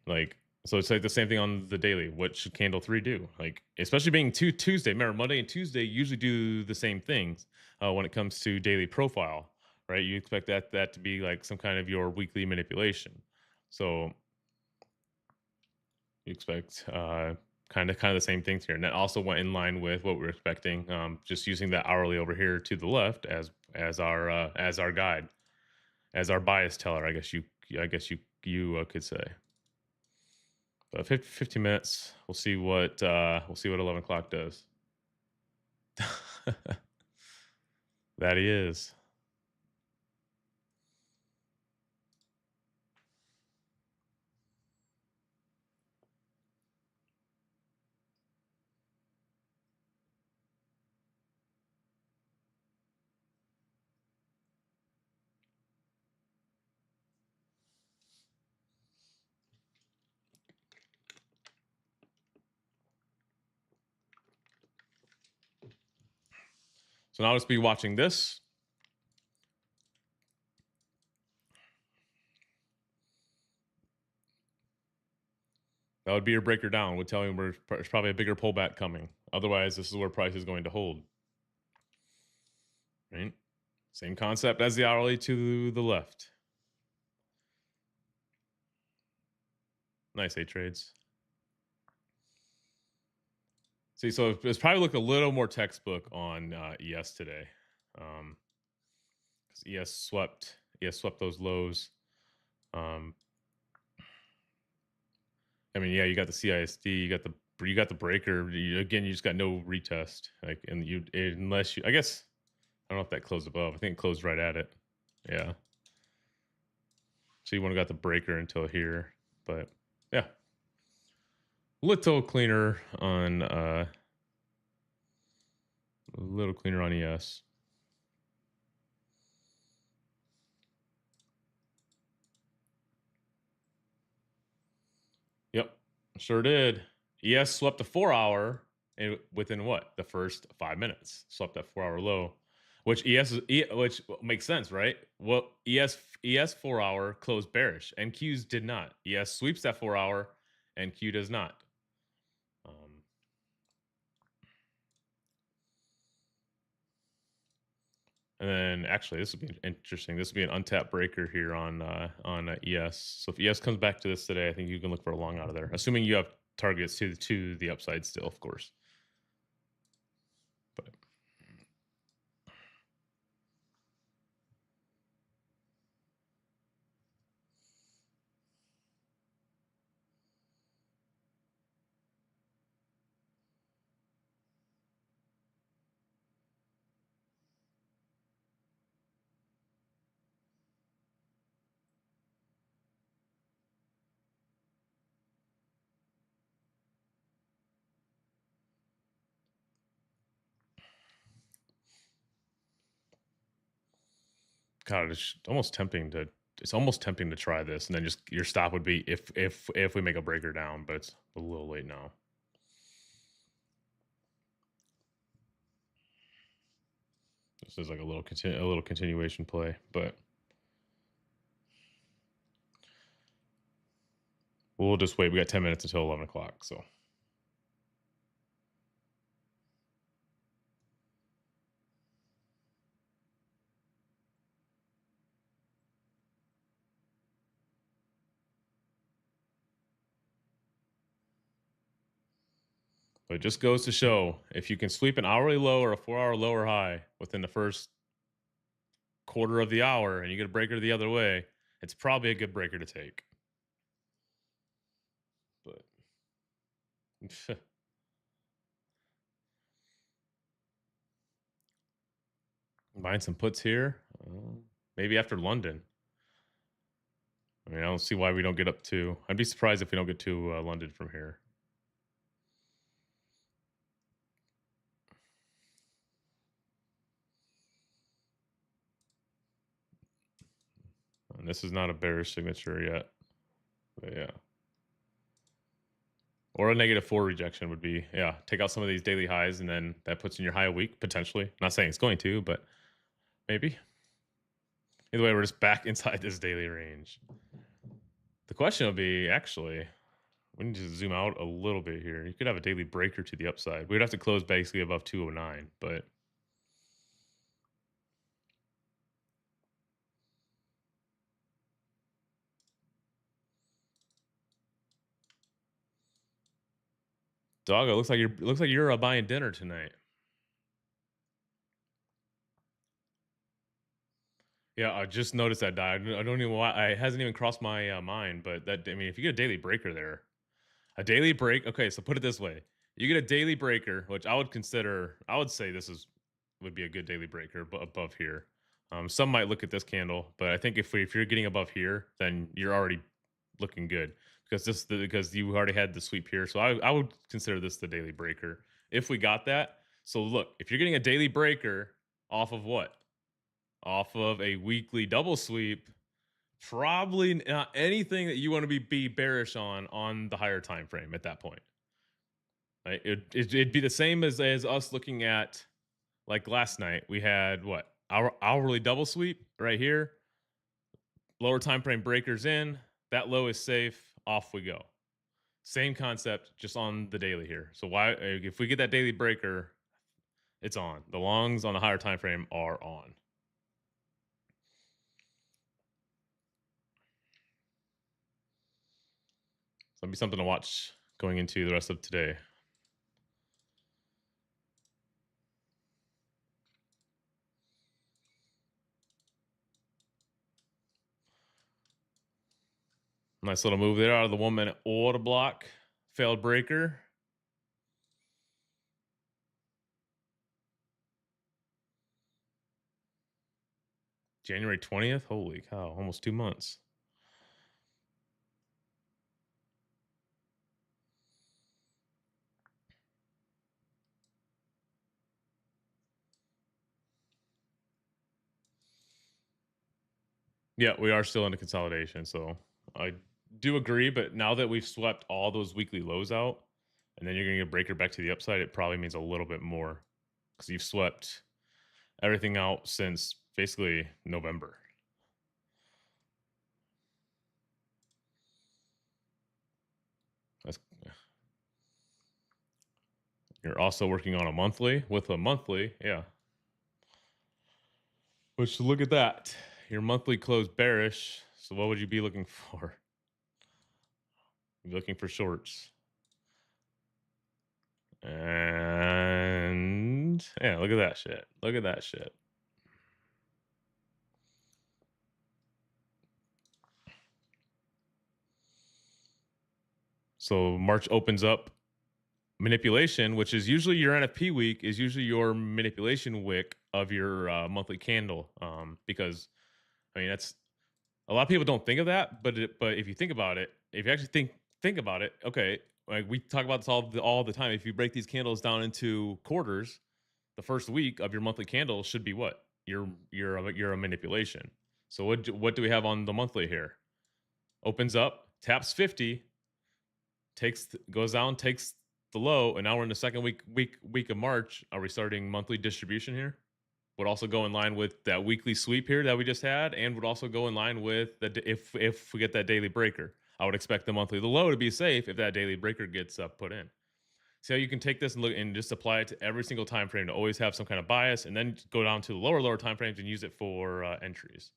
Like, so it's like the same thing on the daily. What should candle 3 do? Like, especially being Tuesday. Remember, Monday and Tuesday usually do the same things when it comes to daily profile, right? You expect that to be like some kind of your weekly manipulation. So you expect kind of the same things here, and that also went in line with what we're expecting. Just using that hourly over here to the left as our guide, as our bias teller. I guess you could say. But 15 minutes. We'll see what 11 o'clock does. That he is. So now let's be watching this. That would be your breaker down. Would tell me there's probably a bigger pullback coming. Otherwise, this is where price is going to hold. Right? Same concept as the hourly to the left. Nice 8 trades. See, so it's probably look a little more textbook on ES today. ES swept those lows. I mean, yeah, you got the CISD, you got the breaker. Again, you just got no retest. Like, and unless you, I guess, I don't know if that closed above. I think it closed right at it. Yeah. So you wouldn't have got the breaker until here, but yeah, little cleaner on a little cleaner on ES. Yep, sure did. ES swept the 4-hour within what, the first 5 minutes. Swept that 4-hour low, which which makes sense, right? Well, ES 4-hour closed bearish, and Q's did not. ES sweeps that 4-hour, and Q does not. And then actually, this would be interesting. This would be an untapped breaker here on ES. So if ES comes back to this today, I think you can look for a long out of there, assuming you have targets to the upside still, of course. But God, it's almost tempting to. It's almost tempting to try this, and then just your stop would be if we make a breaker down, but it's a little late now. This is like a little continuation play, but we'll just wait. We got 10 minutes until 11 o'clock, so. But it just goes to show, if you can sweep an hourly low or a 4-hour low or high within the first quarter of the hour and you get a breaker the other way, it's probably a good breaker to take. But buying some puts here, maybe after London. I mean, I don't see why we don't get up to. I'd be surprised if we don't get to London from here. And this is not a bearish signature yet. But yeah. Or a -4 rejection would be, yeah, take out some of these daily highs, and then that puts in your high a week, potentially. Not saying it's going to, but maybe. Either way, we're just back inside this daily range. The question will be, actually, we need to zoom out a little bit here. You could have a daily breaker to the upside. We'd have to close basically above 209, but Doggo, looks like you're buying dinner tonight. Yeah, I just noticed that die. I don't even why it hasn't even crossed my mind, but that I mean, if you get a daily breaker there, a daily break. Okay, so put it this way: you get a daily breaker, which I would consider. I would say this is would be a good daily breaker, but above here. Some might look at this candle, but I think if you're getting above here, then you're already looking good because because you already had the sweep here. So I would consider this the daily breaker if we got that. So look, if you're getting a daily breaker off of what? Off of a weekly double sweep, probably not anything that you want to be bearish on the higher time frame at that point. Right? It'd be the same as us looking at like last night. We had what our hourly double sweep right here. Lower time frame breakers in. That low is safe. Off we go. Same concept, just on the daily here. So why if we get that daily breaker, it's on. The longs on the higher time frame are on. So that'll be something to watch going into the rest of today. Nice little move there out of the 1 minute order block. Failed breaker. January 20th. Holy cow, almost 2 months. Yeah, we are still in a consolidation. So I do agree, but now that we've swept all those weekly lows out, and then you're going to get a breaker back to the upside, it probably means a little bit more because you've swept everything out since basically November. That's, you're also working on a monthly with a monthly, yeah. Which look at that. Your monthly closed bearish. So what would you be looking for? You're looking for shorts. And yeah, look at that shit. Look at that shit. So March opens up manipulation, which is usually your NFP week, is usually your manipulation wick of your monthly candle. Because I mean that's a lot of people don't think of that, but if you think about it, if you actually think about it, okay, like we talk about this all the time. If you break these candles down into quarters, the first week of your monthly candle should be what you're a manipulation. So what do we have on the monthly here? Opens up, taps 50, goes down, takes the low, and now we're in the second week of March. Are we starting monthly distribution here? Would also go in line with that weekly sweep here that we just had, and would also go in line with that if we get that daily breaker. I would expect the low to be safe if that daily breaker gets put in. See how you can take this and look and just apply it to every single time frame to always have some kind of bias, and then go down to the lower time frames and use it for entries.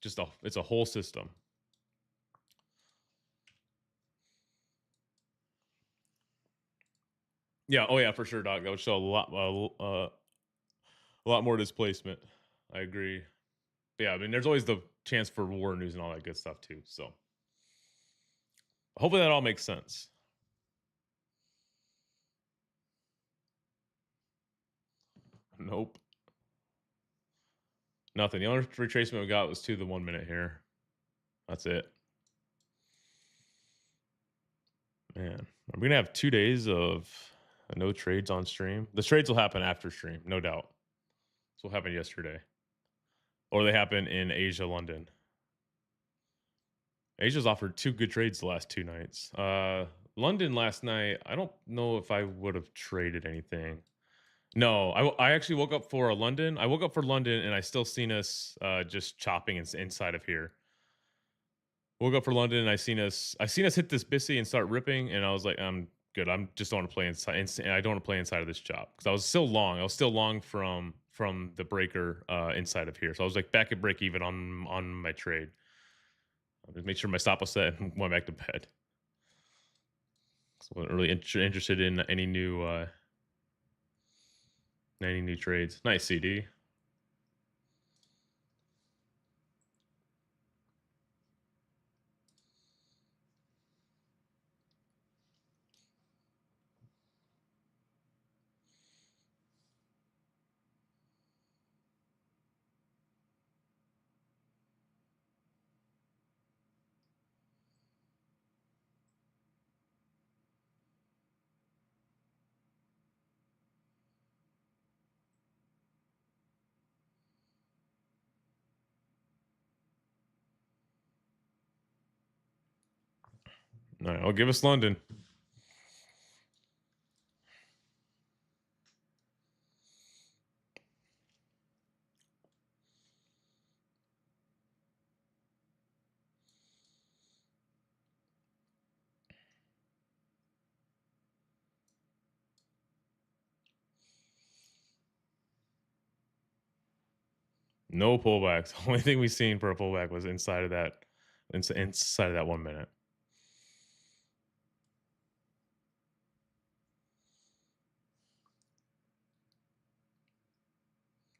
It's a whole system. Yeah. Oh yeah, for sure, Doc. That would show a lot more displacement. I agree. But yeah, I mean, there's always the chance for war news and all that good stuff too. So hopefully that all makes sense. Nope. Nothing. The only retracement we got was to the 1 minute here. That's it. Man, I'm gonna have 2 days of no trades on stream. The trades will happen after stream, no doubt. This will happen yesterday. or they happen in Asia, London. Asia's offered 2 good trades the last 2 nights. London last night, I don't know if I would have traded anything. No, I actually woke up for a London. I woke up for London and I still seen us just chopping inside of here. Woke up for London and I seen us hit this Bissy and start ripping, and I was like, I'm good. I'm just don't want to play inside. I don't want to play inside of this chop because I was still long. I was still long from the breaker inside of here. So I was like back at break even on my trade. I just made sure my stop was set and went back to bed. So I wasn't really interested in any new trades. Nice CD. All right, I'll give us London. No pullbacks. The only thing we've seen for a pullback was inside of that 1 minute.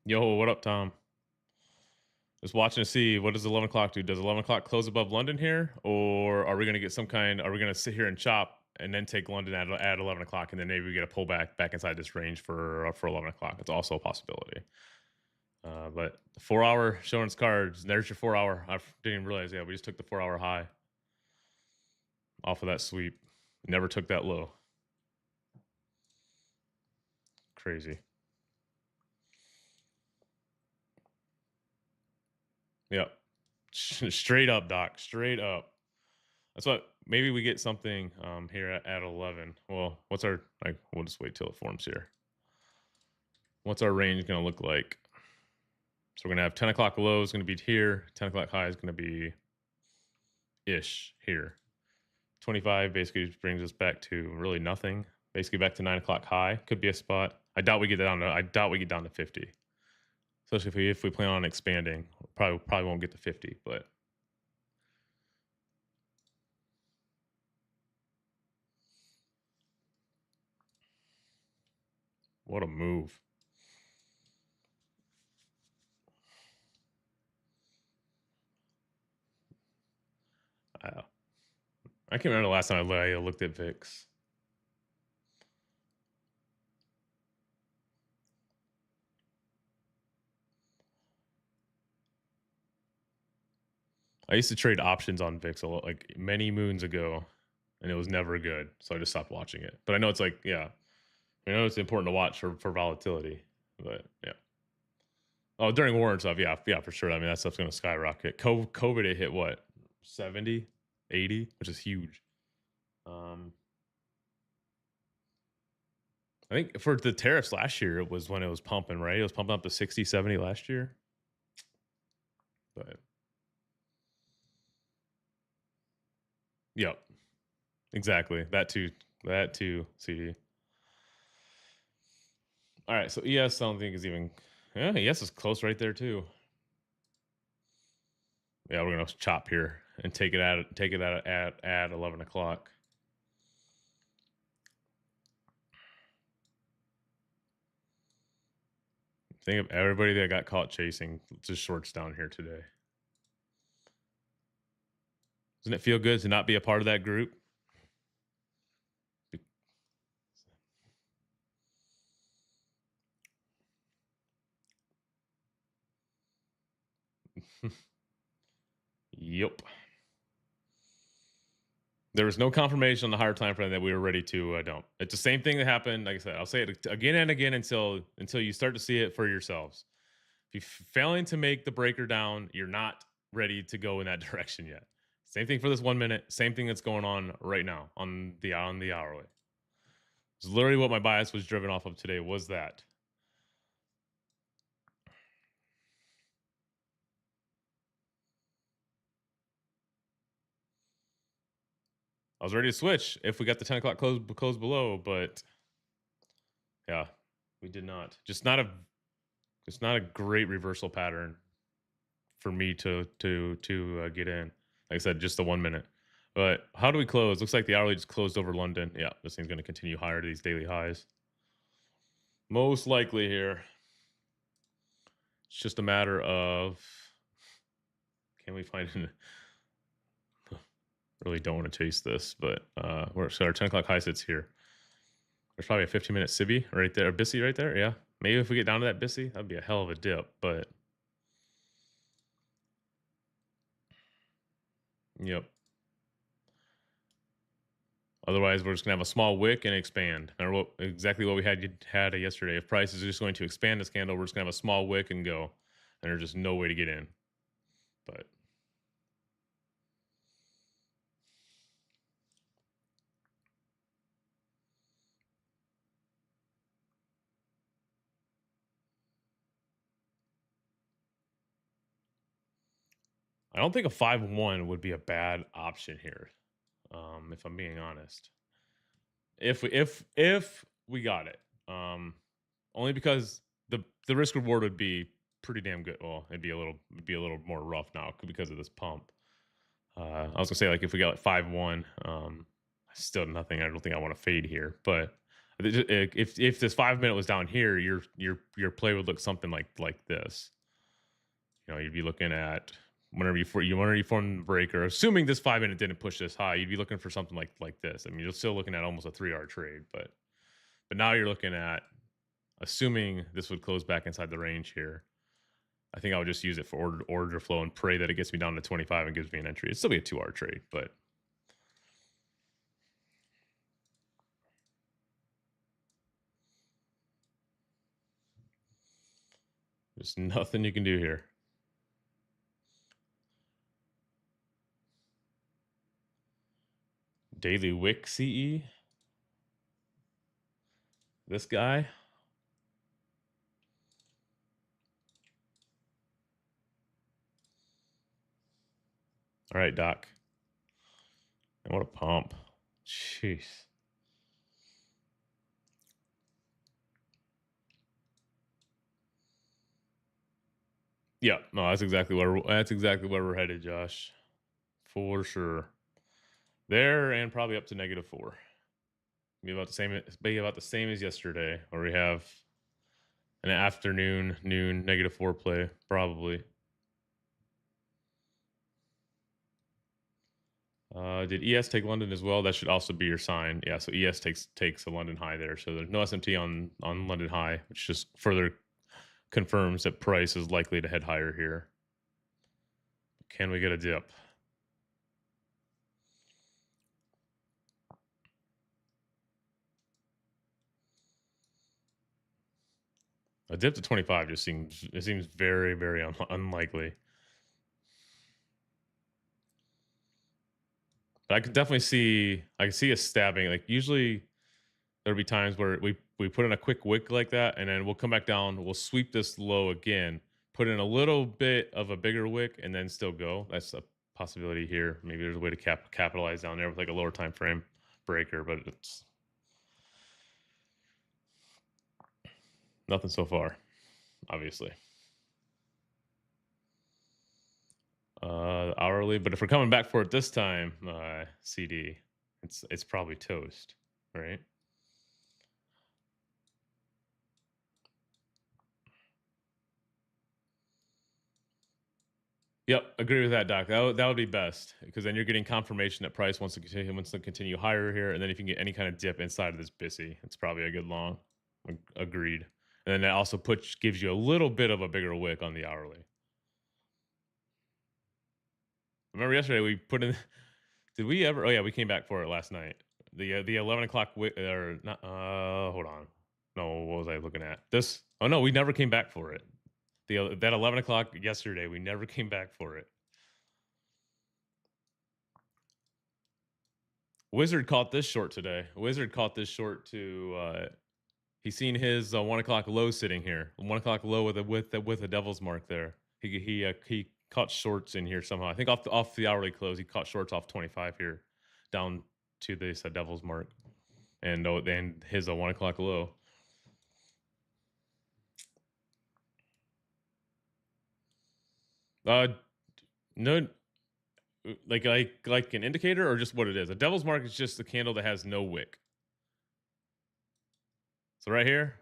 Yo, what up, Tom? Just watching to see what does 11 o'clock do. Does 11 o'clock close above London here, or are we going to get some kind? Are we going to sit here and chop and then take London at 11 o'clock, and then maybe we get a pullback back inside this range for 11 o'clock? It's also a possibility. But the 4-hour showing its cards. There's your 4-hour. I didn't even realize. Yeah, we just took the 4-hour high off of that sweep. Never took that low. Crazy. Yep. Straight up, Doc. Straight up. That's what. Maybe we get something here at 11. Well, what's our like? We'll just wait till it forms here. What's our range going to look like? So we're going to have 10 o'clock low is going to be here. 10 o'clock high is going to be ish here. 25 basically brings us back to really nothing. Basically back to 9 o'clock high. Could be a spot. I doubt we get down to 50. Especially if we plan on expanding. Probably won't get to 50, but what a move. I can't remember the last time I looked at VIX. I used to trade options on VIX like many moons ago, and it was never good. So I just stopped watching it. But I know it's like, yeah, I know it's important to watch for volatility. But yeah. Oh, during war and stuff, yeah, for sure. I mean, that stuff's going to skyrocket. COVID, it hit what, 70, 80, which is huge. I think for the tariffs last year, it was when it was pumping, right? It was pumping up to 60, 70 last year. But yep, exactly. That too, CD. All right, so ES I don't think is even. Yeah, ES is close right there too. Yeah, we're gonna chop here and take it at 11 o'clock. Think of everybody that got caught chasing just shorts down here today. Doesn't it feel good to not be a part of that group? Yep. There was no confirmation on the higher time frame that we were ready to dump. It's the same thing that happened. Like I said, I'll say it again and again until you start to see it for yourselves. If you're failing to make the breaker down, you're not ready to go in that direction yet. Same thing for this 1 minute. Same thing that's going on right now on the hourly. It's literally what my bias was driven off of today. Was that? I was ready to switch if we got the 10 o'clock close below, but yeah, we did not. It's not a great reversal pattern for me to get in. Like I said, just the 1 minute. But how do we close? Looks like the hourly just closed over London. Yeah, this thing's going to continue higher to these daily highs. Most likely here. It's just a matter of can we find an really don't want to chase this, but so our 10 o'clock high sits here. There's probably a 15-minute Sibi right there, a Bissy right there. Yeah, maybe if we get down to that Bissy, that'd be a hell of a dip. But yep. Otherwise, we're just gonna have a small wick and expand. Or exactly what we had yesterday. If price is just going to expand this candle, we're just gonna have a small wick and go, and there's just no way to get in. But I don't think a 5-1 would be a bad option here, if I'm being honest. If we got it, only because the risk reward would be pretty damn good. Well, it'd be a little more rough now because of this pump. I was gonna say like if we got like 5-1, still nothing. I don't think I want to fade here, but if this 5 minute was down here, your play would look something like this. You know, you'd be looking at whenever you form the breaker, assuming this 5 minute didn't push this high, you'd be looking for something like this. I mean, you're still looking at almost a 3-hour trade, but now you're looking at assuming this would close back inside the range here. I think I would just use it for order flow and pray that it gets me down to 25 and gives me an entry. It'd still be a 2-hour trade, but there's nothing you can do here. Daily wick CE. This guy. All right, Doc. And what a pump. Jeez. Yeah, no, that's exactly where we're headed, Josh. For sure. There and probably up to -4. Be about the same as yesterday, where we have an afternoon, noon, -4 play, probably. Did ES take London as well? That should also be your sign. Yeah, so ES takes a London high there. So there's no SMT on London high, which just further confirms that price is likely to head higher here. Can we get a dip? A dip to 25 just seems very, very unlikely. But I can definitely see a stabbing. Like usually there'll be times where we put in a quick wick like that, and then we'll come back down, we'll sweep this low again, put in a little bit of a bigger wick, and then still go. That's a possibility here. Maybe there's a way to capitalize down there with like a lower time frame breaker, but it's nothing so far, obviously. Hourly, but if we're coming back for it this time, CD, it's probably toast, right? Yep, agree with that, Doc. That would be best because then you're getting confirmation that price wants to continue higher here, and then if you can get any kind of dip inside of this Bissy, it's probably a good long. Agreed. And then that also gives you a little bit of a bigger wick on the hourly. Remember yesterday we put in? Did we ever? Oh yeah, we came back for it last night. The 11 o'clock wick or not? Hold on. No, what was I looking at? This? Oh no, we never came back for it. that 11 o'clock yesterday. We never came back for it. Wizard caught this short today. Wizard caught this short to he's seen his 1 o'clock low sitting here. 1 o'clock low with a devil's mark there. He caught shorts in here somehow. I think off the hourly close, he caught shorts off 25 here, down to this devil's mark, and then his 1 o'clock low. No, like an indicator or just what it is. A devil's mark is just a candle that has no wick. So right here,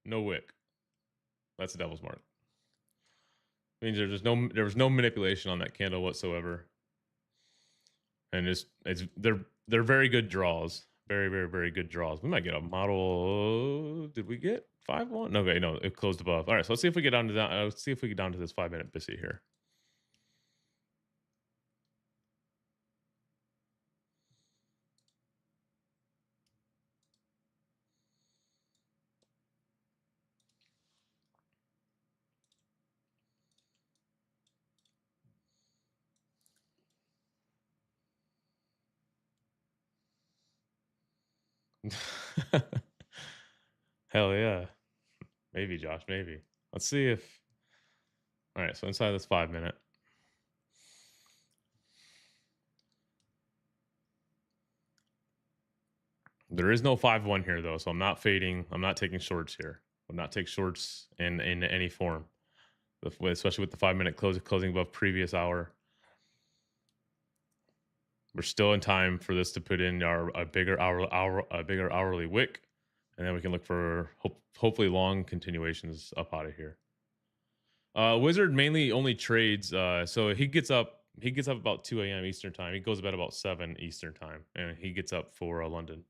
no wick. That's a devil's mark. Means there was no manipulation on that candle whatsoever. And they're very good draws. Very good draws. We might get a model. Did we get 5-1? Okay, no, it closed above. All right, so let's see if we get down to that. Let's see if we get down to this 5-minute BISI here. Hell yeah. Maybe, Josh, maybe. Let's see if. All right, so inside this 5-minute. There is no 5-1 here, though, so I'm not fading. I'm not taking shorts here. I'm not take shorts in any form, especially with the 5-minute closing above previous hour. We're still in time for this to put in a bigger hourly wick, and then we can look for hopefully long continuations up out of here. Wizard mainly only trades, so he gets up about 2 a.m. Eastern time. He goes to bed about 7 Eastern time, and he gets up for London.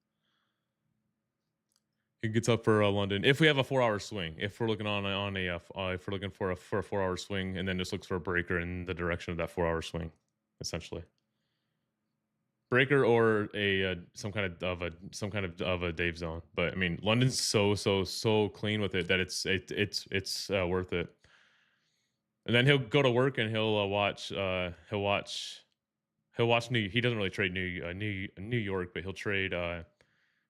He gets up for London if we have a 4-hour swing. If we're looking if we're looking for a 4-hour swing, and then just looks for a breaker in the direction of that 4-hour swing, essentially. Breaker or some kind of a Dave zone. But I mean, London's so clean with it that it's worth it. And then he'll go to work and he'll watch New. He doesn't really trade New York, but he'll trade.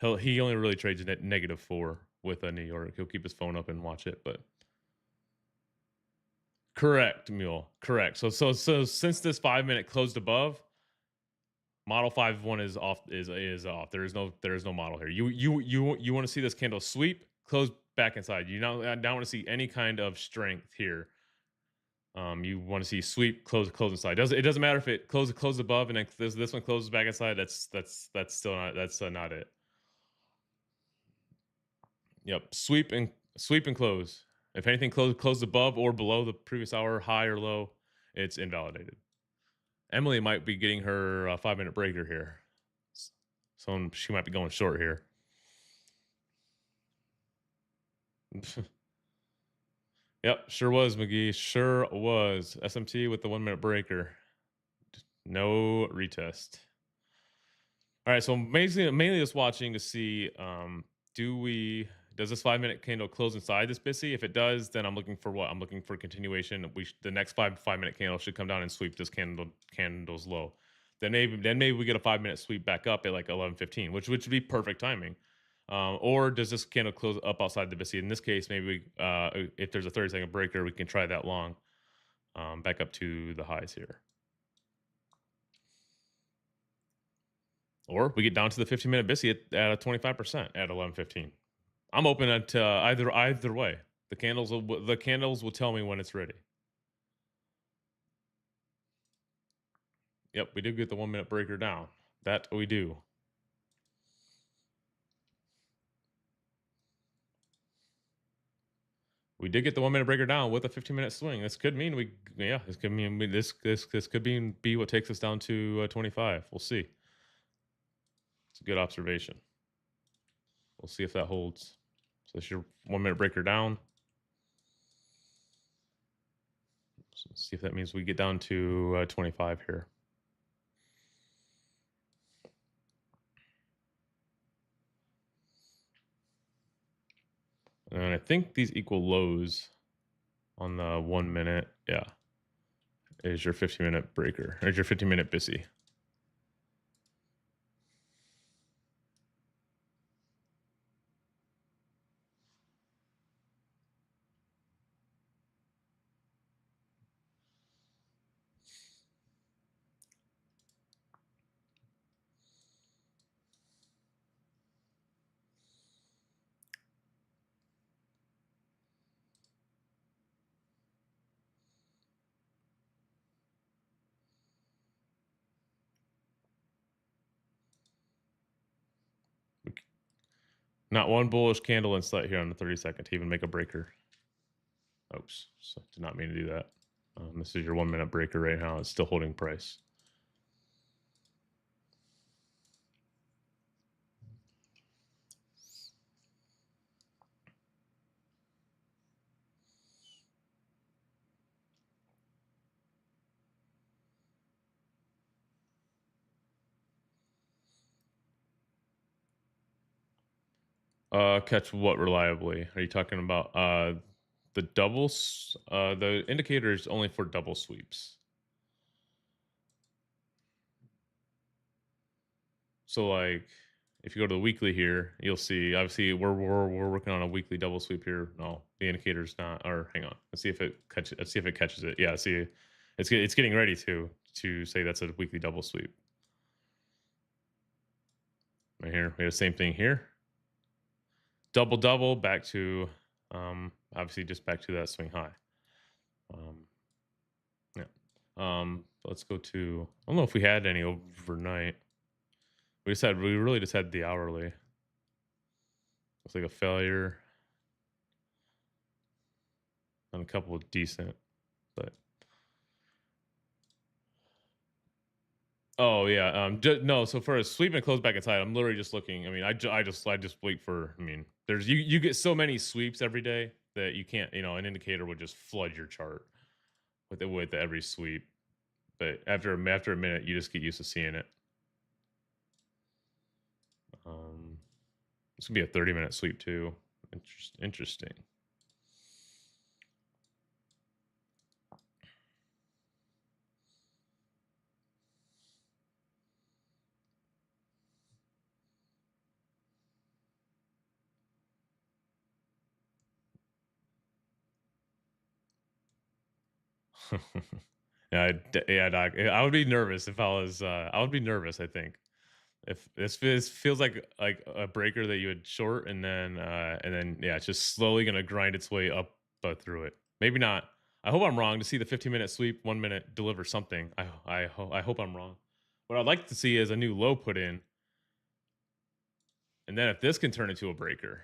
He only really trades -4 with New York. He'll keep his phone up and watch it, but. Correct, Mule. Correct. So since this 5-minute closed above, model 5-1 is off. Is off. There is no model here. You want to see this candle sweep, close back inside. You don't want to see any kind of strength here. You want to see sweep, close inside. It doesn't matter if it closes above and then this one closes back inside. That's still not it. Yep, sweep and close. If anything closed above or below the previous hour, high or low, it's invalidated. Emily might be getting her 5-minute breaker here, so she might be going short here. Yep, sure was, McGee. Sure was. SMT with the 1-minute breaker. No retest. All right, so mainly just watching to see does this 5-minute candle close inside this BISI? If it does, then I'm looking for what? I'm looking for continuation. The next 5-minute candle should come down and sweep this candle's low. Then maybe we get a 5-minute sweep back up at like 11:15, which would be perfect timing. Or does this candle close up outside the BISI? In this case, maybe if there's a 30-second breaker, we can try that long back up to the highs here. Or we get down to the 15-minute BISI at a 25% at 11:15. I'm open at either way. The candles will tell me when it's ready. Yep, we did get the 1-minute breaker down. That we do. We did get the 1-minute breaker down with a 15-minute swing. This could mean this could mean this could be what takes us down to 25. We'll see. It's a good observation. We'll see if that holds. So that's your 1-minute breaker down. So let's see if that means we get down to 25 here. And I think these equal lows. on the 1 minute. Yeah, is your 15-minute breaker, or is your 15-minute busy. Not one bullish candle in sight here on the 30-second to even make a breaker. Oops, so did not mean to do that. This is your 1 minute breaker right now. It's still holding price. Catch what reliably? Are you talking about the doubles? The indicator is only for double sweeps. So like if you go to the weekly here, you'll see obviously we're working on a weekly double sweep here. No, the indicator's not. Or hang on, let's see if it catches it. Yeah, see, it's getting ready to say that's a weekly double sweep. Right here, we have the same thing here. Double double back to obviously just back to that swing high. Yeah. Let's go to, I don't know if we had any overnight. We really just had the hourly. Looks like a failure and a couple of decent, but oh yeah. No. So for a sweep and close back inside, I'm literally just looking. I mean, I just wait for. I mean, there's you get so many sweeps every day that you can't. An indicator would just flood your chart with every sweep. But after a minute, you just get used to seeing it. This could be a 30-minute sweep too. Interesting. Yeah, Doc. I would be nervous if I was. I would be nervous. I think if this feels like a breaker that you would short, and then yeah, it's just slowly gonna grind its way up through it. Maybe not. I hope I'm wrong to see the 15-minute sweep, 1 minute deliver something. I hope I'm wrong. What I'd like to see is a new low put in, and then if this can turn into a breaker,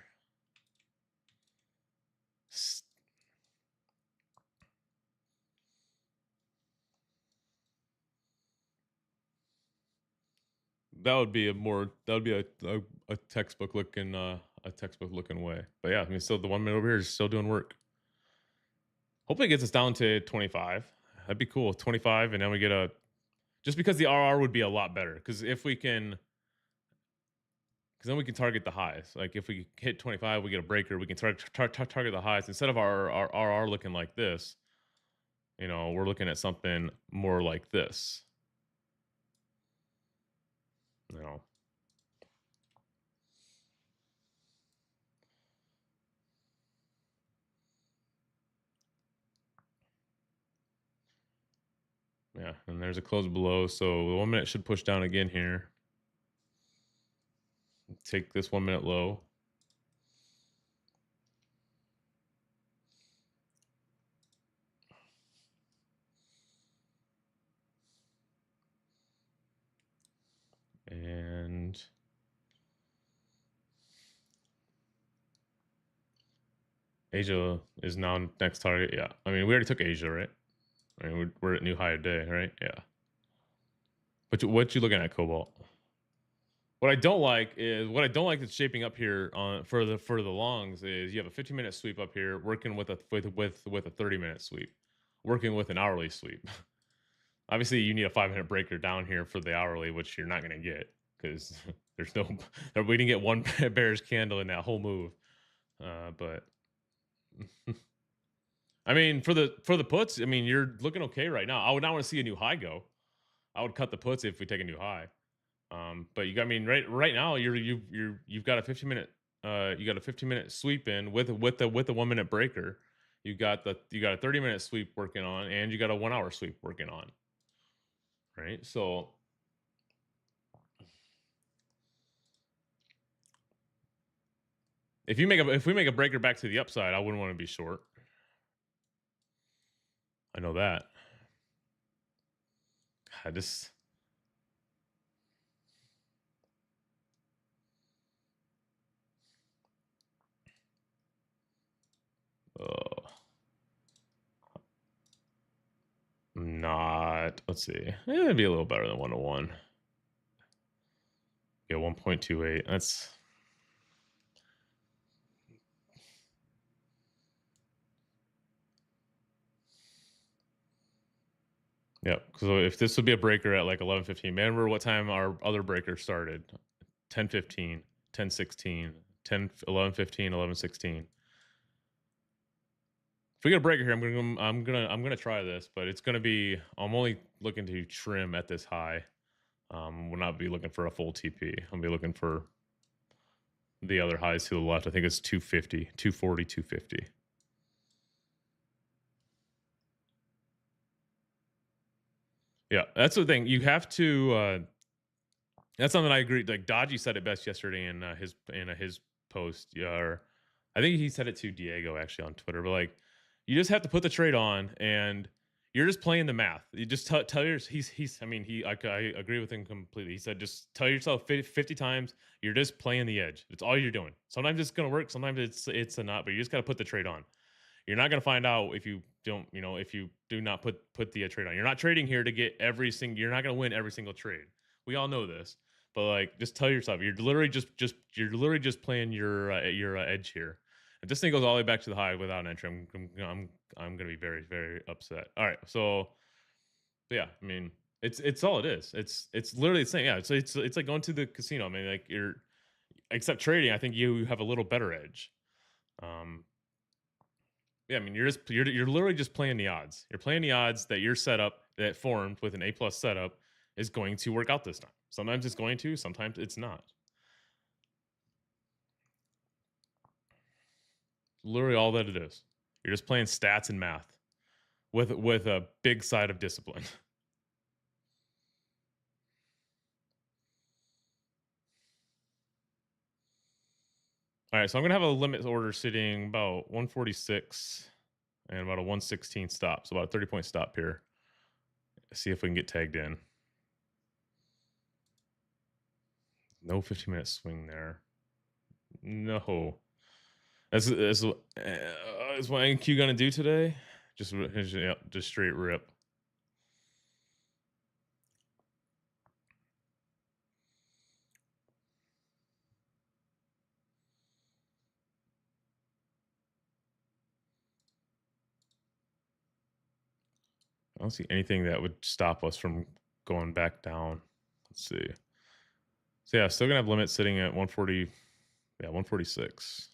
that would be a textbook looking way. But yeah, I mean, still the 1 minute over here is still doing work. Hopefully it gets us down to 25. That'd be cool. 25, and then we get a, just because the RR would be a lot better. Because if we can, because then we can target the highs. Like if we hit 25, we get a breaker. We can target the highs instead of our RR looking like this. We're looking at something more like this. You know, yeah. And there's a close below, so the 1 minute should push down again here. Take this 1 minute low. And Asia is now next target. Yeah. I mean, we already took Asia, right? I mean, we're at new high today, right? Yeah. But what you looking at, Cobalt? What I don't like that's shaping up here on for the longs is you have a 15-minute sweep up here working with a 30-minute sweep, working with an hourly sweep. Obviously, you need a 5-minute breaker down here for the hourly, which you're not going to get because there's no. We didn't get one bearish candle in that whole move, but I mean, for the puts, I mean, you're looking okay right now. I would not want to see a new high go. I would cut the puts if we take a new high. But you got, I mean, right now you've got a 15-minute you got a 15-minute sweep in with the 1 minute breaker. You got a 30-minute sweep working on, and you got a 1 hour sweep working on. Right. So if we make a breaker back to the upside, I wouldn't want to be short. I know that. I just uh, not. Let's see. It'd be a little better than 1 to 1. Yeah, 1.28. That's yeah. So if this would be a breaker at like 11:15, remember what time our other breaker started? 10:15, 10:16, 10 11:15, 11:16. If we get a breaker here, I'm gonna try this, but it's gonna be I'm only looking to trim at this high. Will not be looking for a full TP. I'll be looking for the other highs to the left. I think it's 250, 240, 250. Yeah, that's the thing. You have to. That's something I agree. Like Dodgy said it best yesterday in his post. Yeah, or I think he said it to Diego actually on Twitter. But like, you just have to put the trade on, and you're just playing the math. You just tell your he's. I mean, I agree with him completely. He said just tell yourself 50 times you're just playing the edge. It's all you're doing. Sometimes it's gonna work. Sometimes it's a not. But you just got to put the trade on. You're not going to find out if you don't, if you do not put the trade on. You're not trading here to get every single. You're not going to win every single trade. We all know this, but like, just tell yourself you're literally just playing your edge here. If this thing goes all the way back to the high without an entry, I'm going to be very very upset. All right, so yeah, I mean, it's all it is. It's literally the same. Yeah, it's like going to the casino. I mean, like you're except trading. I think you have a little better edge. Um, yeah, I mean, you're literally just playing the odds. You're playing the odds that your setup that formed with an A plus setup is going to work out this time. Sometimes it's going to, sometimes it's not. Literally all that it is. You're just playing stats and math with a big side of discipline. All right, so I'm gonna have a limit order sitting about 146 and about a 116 stop, so about a 30-point stop here. See if we can get tagged in. No 15-minute swing there. No. That's what NQ gonna do today. Just straight rip. I don't see anything that would stop us from going back down. Let's see. So yeah, still gonna have limit sitting at 140. Yeah, 146.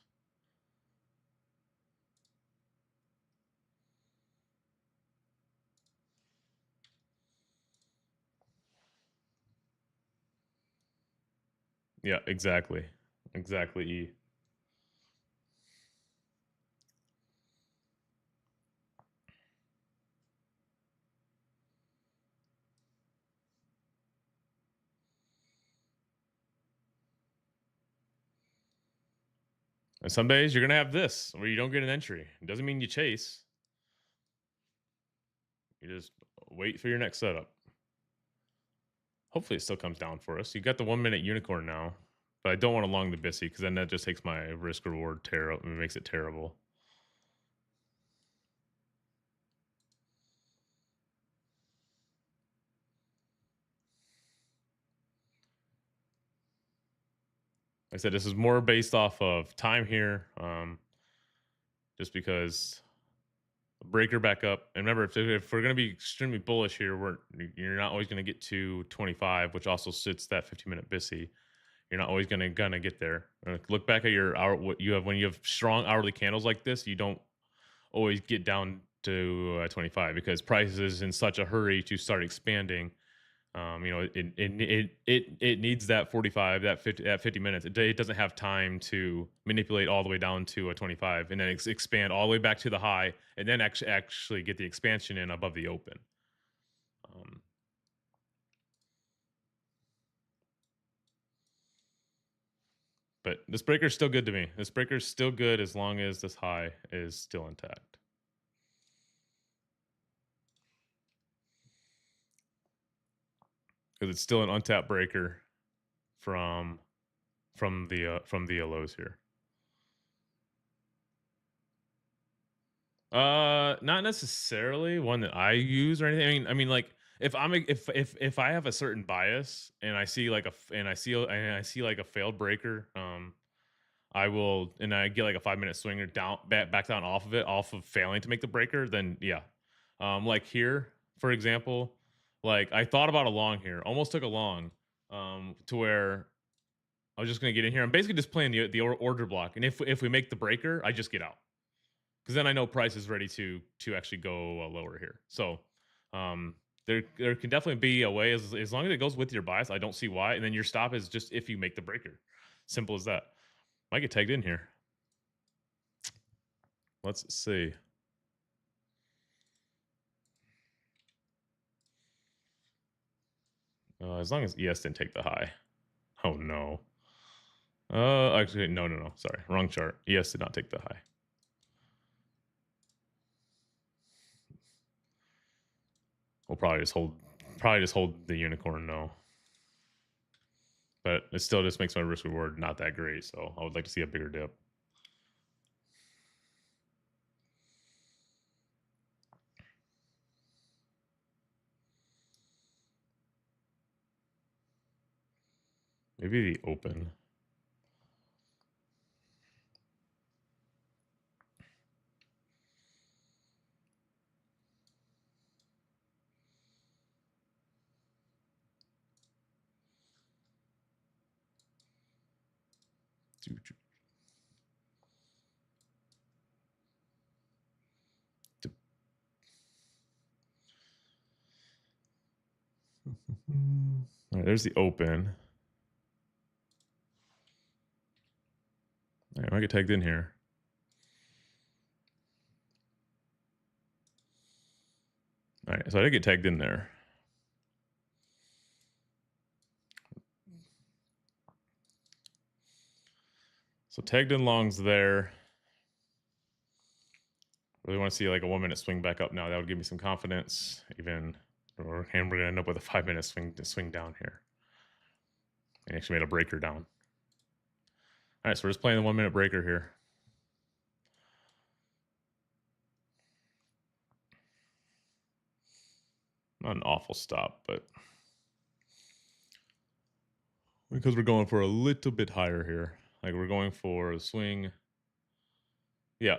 Yeah, exactly. Exactly. E. And some days you're gonna have this where you don't get an entry. It doesn't mean you chase. You just wait for your next setup. Hopefully it still comes down for us. You got the 1 minute unicorn now, but I don't want to long the Bissy because then that just takes my risk reward terrible and makes it terrible. Like I said, this is more based off of time here, just because breaker back up. And remember, if we're going to be extremely bullish here, you're not always going to get to 25, which also sits that 15-minute Bissy. You're not always going to get there. Look back at your hour. What you have when you have strong hourly candles like this, you don't always get down to 25 because price is in such a hurry to start expanding. It needs that 45, that 50 minutes. It doesn't have time to manipulate all the way down to a 25 and then expand all the way back to the high and then actually get the expansion in above the open. Um, but this breaker's still good to me. This breaker's still good as long as this high is still intact. Because it's still an untapped breaker from the lows here. Not necessarily one that I use or anything. I mean, like if I have a certain bias and I see like I see like a failed breaker, I will and I get like a 5 minute swinger down back down off of it, off of failing to make the breaker. Then yeah, like here for example, like I thought about a long here, almost took a long, to where I was just gonna get in here. I'm basically just playing the order block, and if we make the breaker, I just get out because then I know price is ready to actually go lower here. So there can definitely be a way as long as it goes with your bias. I don't see why. And then your stop is just if you make the breaker. Simple as that. Might get tagged in here. Let's see. As long as ES didn't take the high. Oh no. Actually, no. Sorry, wrong chart. ES did not take the high. We'll probably just hold the unicorn. No, but it still just makes my risk reward not that great. So I would like to see a bigger dip. Maybe the open. All right, there's the open. All right, I might get tagged in here. All right, so I did get tagged in there. So tagged in longs there. Really want to see like a 1 minute swing back up now. That would give me some confidence. And we're gonna end up with a 5 minute swing down here. And actually made a breaker down. All right, so we're just playing the 1 minute breaker here. Not an awful stop, but because we're going for a little bit higher here. Like we're going for a swing. Yeah.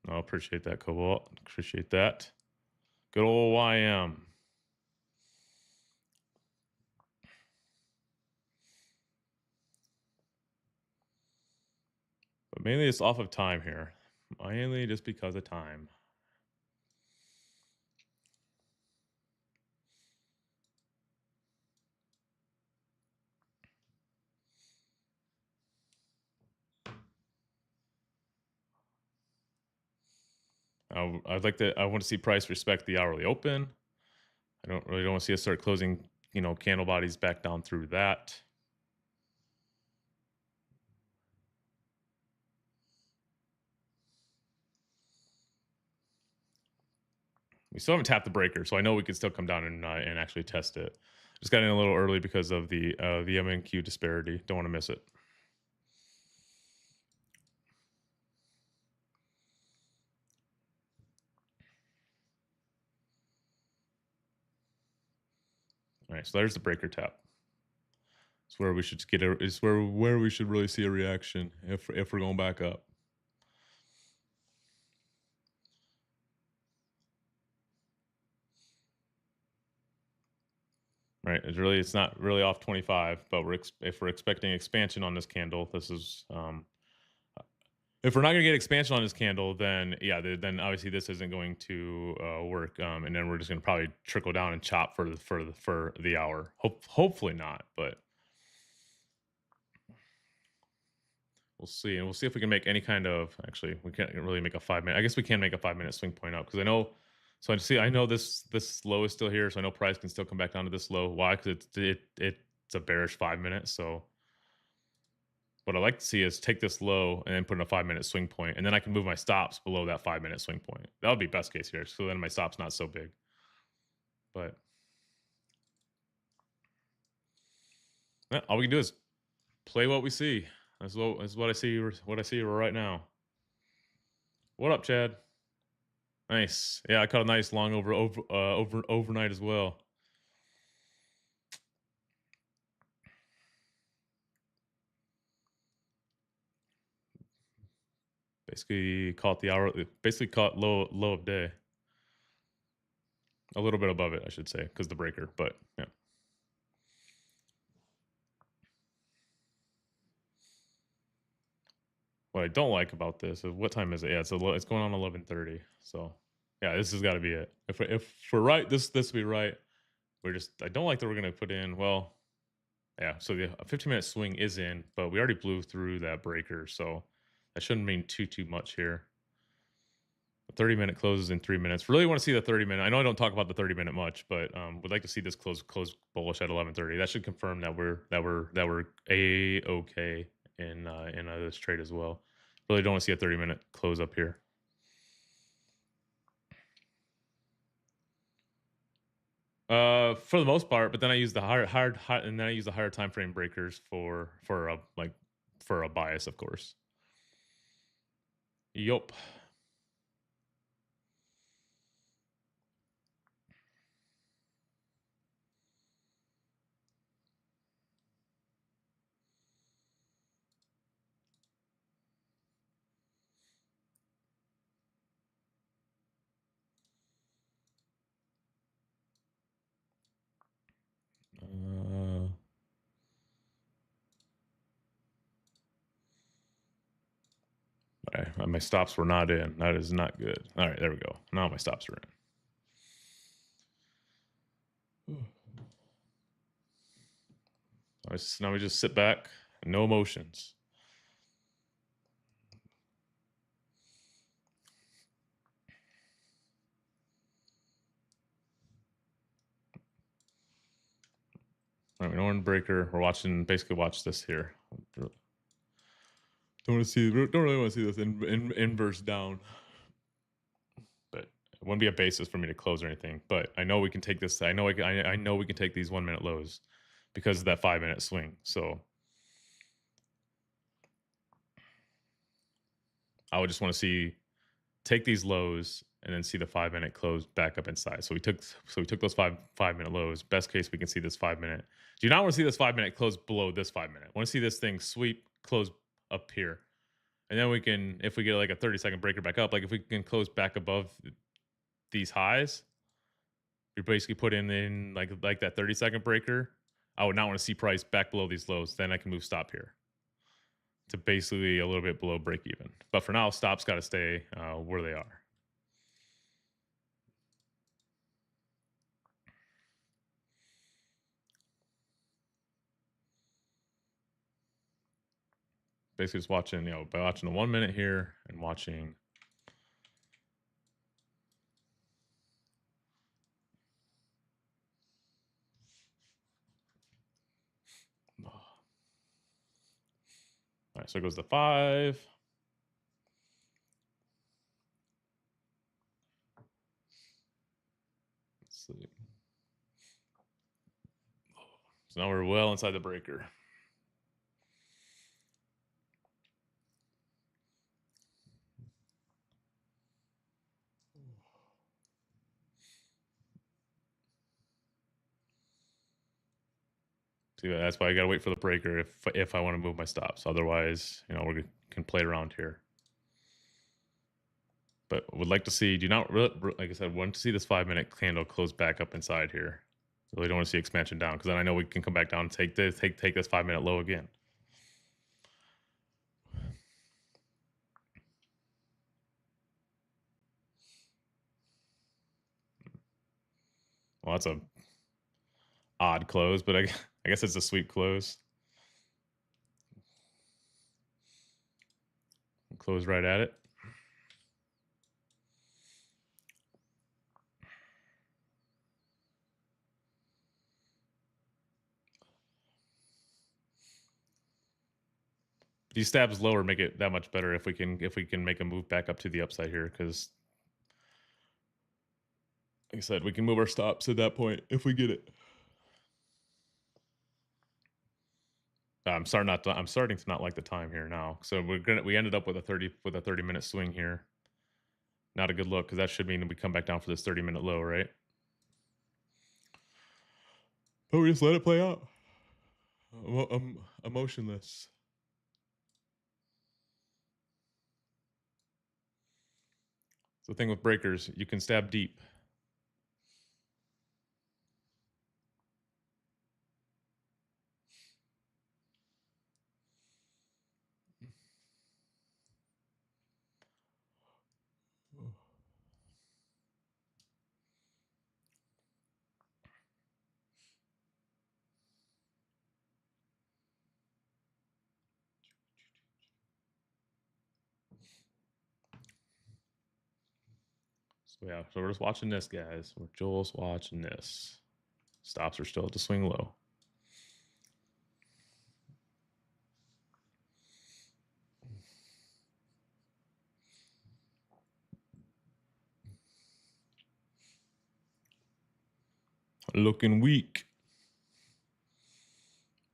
I appreciate that, Cobalt. Appreciate that. Good old YM. But mainly it's off of time here. Mainly just because of time. I want to see price respect the hourly open. I don't want to see us start closing, candle bodies back down through that. We still haven't tapped the breaker, so I know we could still come down and actually test it. Just got in a little early because of the MNQ disparity. Don't want to miss it. All right, so there's the breaker tap. It's where we should it's where we should really see a reaction if we're going back up. Right, it's not really off 25, but if we're expecting expansion on this candle, this is if we're not gonna get expansion on this candle, then yeah, then obviously this isn't going to work. And then we're just gonna probably trickle down and chop for the hour. Hopefully not, but we'll see. And we'll see if we can make any kind of. Actually, we can't really make a 5 minute. I guess we can make a 5 minute swing point up because I know. So I know this low is still here, so I know price can still come back down to this low. Why? Because it's a bearish 5 minute. So what I like to see is take this low and then put in a 5 minute swing point, and then I can move my stops below that 5 minute swing point. That would be best case here. So then my stop's not so big. But yeah, all we can do is play what we see. That's what I see. What I see right now. What up, Chad? Nice. Yeah, I caught a nice long overnight as well. Basically caught the hour. Basically caught low of day. A little bit above it, I should say, because the breaker. But yeah. What I don't like about this is what time is it? Yeah, it's going on 11:30. So yeah, this has got to be it. If we're right, this will be right. I don't like that we're gonna put in. Well, yeah. So the 15-minute swing is in, but we already blew through that breaker, so that shouldn't mean too much here. The 30-minute closes in 3 minutes. Really want to see the 30-minute. I know I don't talk about the 30-minute much, but would like to see this close bullish at 11:30. That should confirm that we're okay in this trade as well. Really don't want to see a 30-minute close up here. For the most part, but then I use the higher and then I use the higher time frame breakers for a bias, of course. Yup. My stops were not in. That is not good. All right, there we go. Now my stops are in. Now we just sit back, no emotions. All right, we know we're in breaker. We're basically watch this here. Don't really want to see this inverse down. But it wouldn't be a basis for me to close or anything. But I know we can take this. I know we can take these 1 minute lows because of that 5 minute swing. So I would just want to take these lows and then see the 5 minute close back up inside. So we took those 5 minute lows. Best case, we can see this 5 minute. Do you not want to see this 5 minute close below this 5 minute? Want to see this thing sweep, close up here. And then we can, if we get like a 30-second breaker back up, like if we can close back above these highs, you're basically putting in like that 30-second breaker. I would not want to see price back below these lows. Then I can move stop here to basically a little bit below break even. But for now, stops got to stay where they are. Basically just watching, by watching the 1 minute here and watching all right, so it goes to 5. Let's see. So now we're well inside the breaker. See, that's why I gotta wait for the breaker if I want to move my stops. Otherwise, we can play around here. But would like to see. Do not like I said, want to see this 5 minute candle close back up inside here. Really don't want to see expansion down because then I know we can come back down and take this 5 minute low again. Well, that's a odd close, but I guess it's a sweep close. Close right at it. These stabs lower make it that much better if we can make a move back up to the upside here, because like I said, we can move our stops at that point if we get it. I'm starting to not like the time here now. So we ended up with a 30-minute swing here. Not a good look, because that should mean we come back down for this 30-minute low, right? But we just let it play out. I'm emotionless. The thing with breakers, you can stab deep. So yeah, so we're just watching this, guys. We're Joel's watching this. Stops are still at the swing low. Looking weak.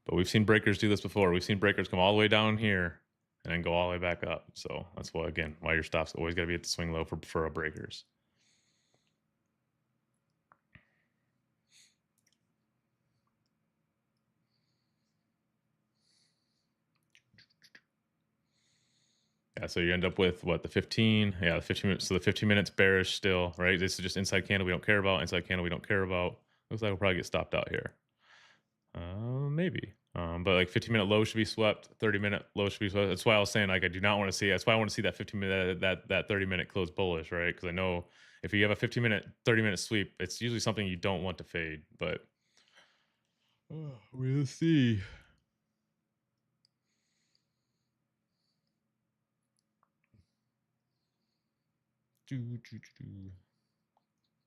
But we've seen breakers do this before. We've seen breakers come all the way down here and then go all the way back up. So that's why, again, why your stops always got to be at the swing low for breakers. Yeah, so you end up with what, the 15? Yeah, the 15 minutes. So the 15 minutes bearish still, right? This is just inside candle we don't care about. Inside candle we don't care about. Looks like we'll probably get stopped out here. Maybe. But like 15-minute low should be swept. 30-minute low should be swept. That's why I was saying, like, I do not want to see. That's why I want to see that 15-minute, that 30-minute close bullish, right? Because I know if you have a 15-minute, 30-minute sweep, it's usually something you don't want to fade. But we'll see.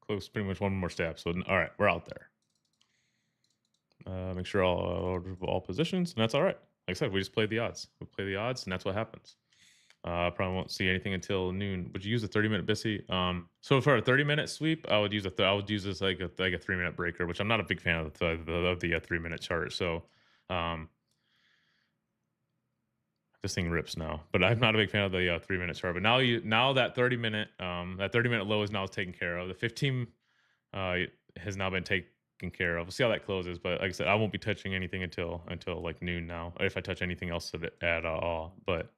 Close, pretty much one more step. So all right, we're out there. Make sure all positions, and that's all right. Like I said, we just played the odds. We play the odds, and that's what happens. Probably won't see anything until noon. Would you use a 30-minute Bissy? So for a 30-minute sweep, I would use this like a 3-minute breaker, which I'm not a big fan of the 3-minute chart. So this thing rips now, but I'm not a big fan of the 3-minute chart. But now that 30-minute low is now taken care of. The 15 has now been taken care of. We'll see how that closes. But like I said, I won't be touching anything until like noon now, or if I touch anything else at all. But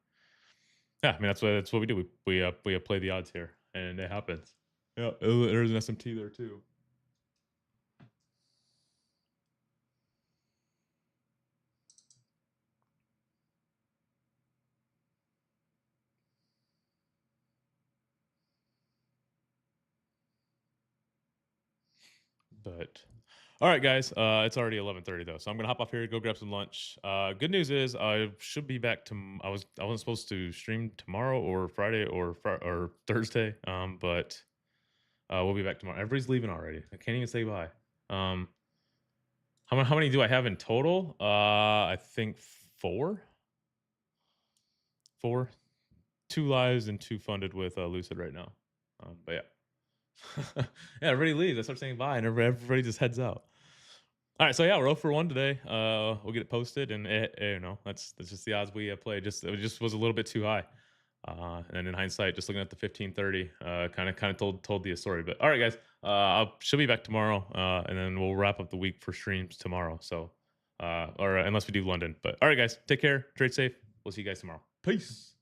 yeah, I mean that's what we do. We play the odds here, and it happens. Yeah, there's an SMT there too. But all right, guys, it's already 11:30 though, so I'm gonna hop off here, go grab some lunch. Good news is I should be back to. I wasn't supposed to stream tomorrow or Friday or Thursday, but we'll be back tomorrow. Everybody's leaving already. I can't even say bye. How many do I have in total? I think 4. 4, 2 lives and 2 funded with Lucid right now. But yeah. Yeah, everybody leaves. I start saying bye, and everybody just heads out. All right, so yeah, we're 0 for 1 today. We'll get it posted, and that's just the odds we played. It just was a little bit too high. And in hindsight, just looking at the 1530, kind of told the story. But all right, guys, I should be back tomorrow, and then we'll wrap up the week for streams tomorrow. So, or unless we do London. But all right, guys, take care, trade safe. We'll see you guys tomorrow. Peace.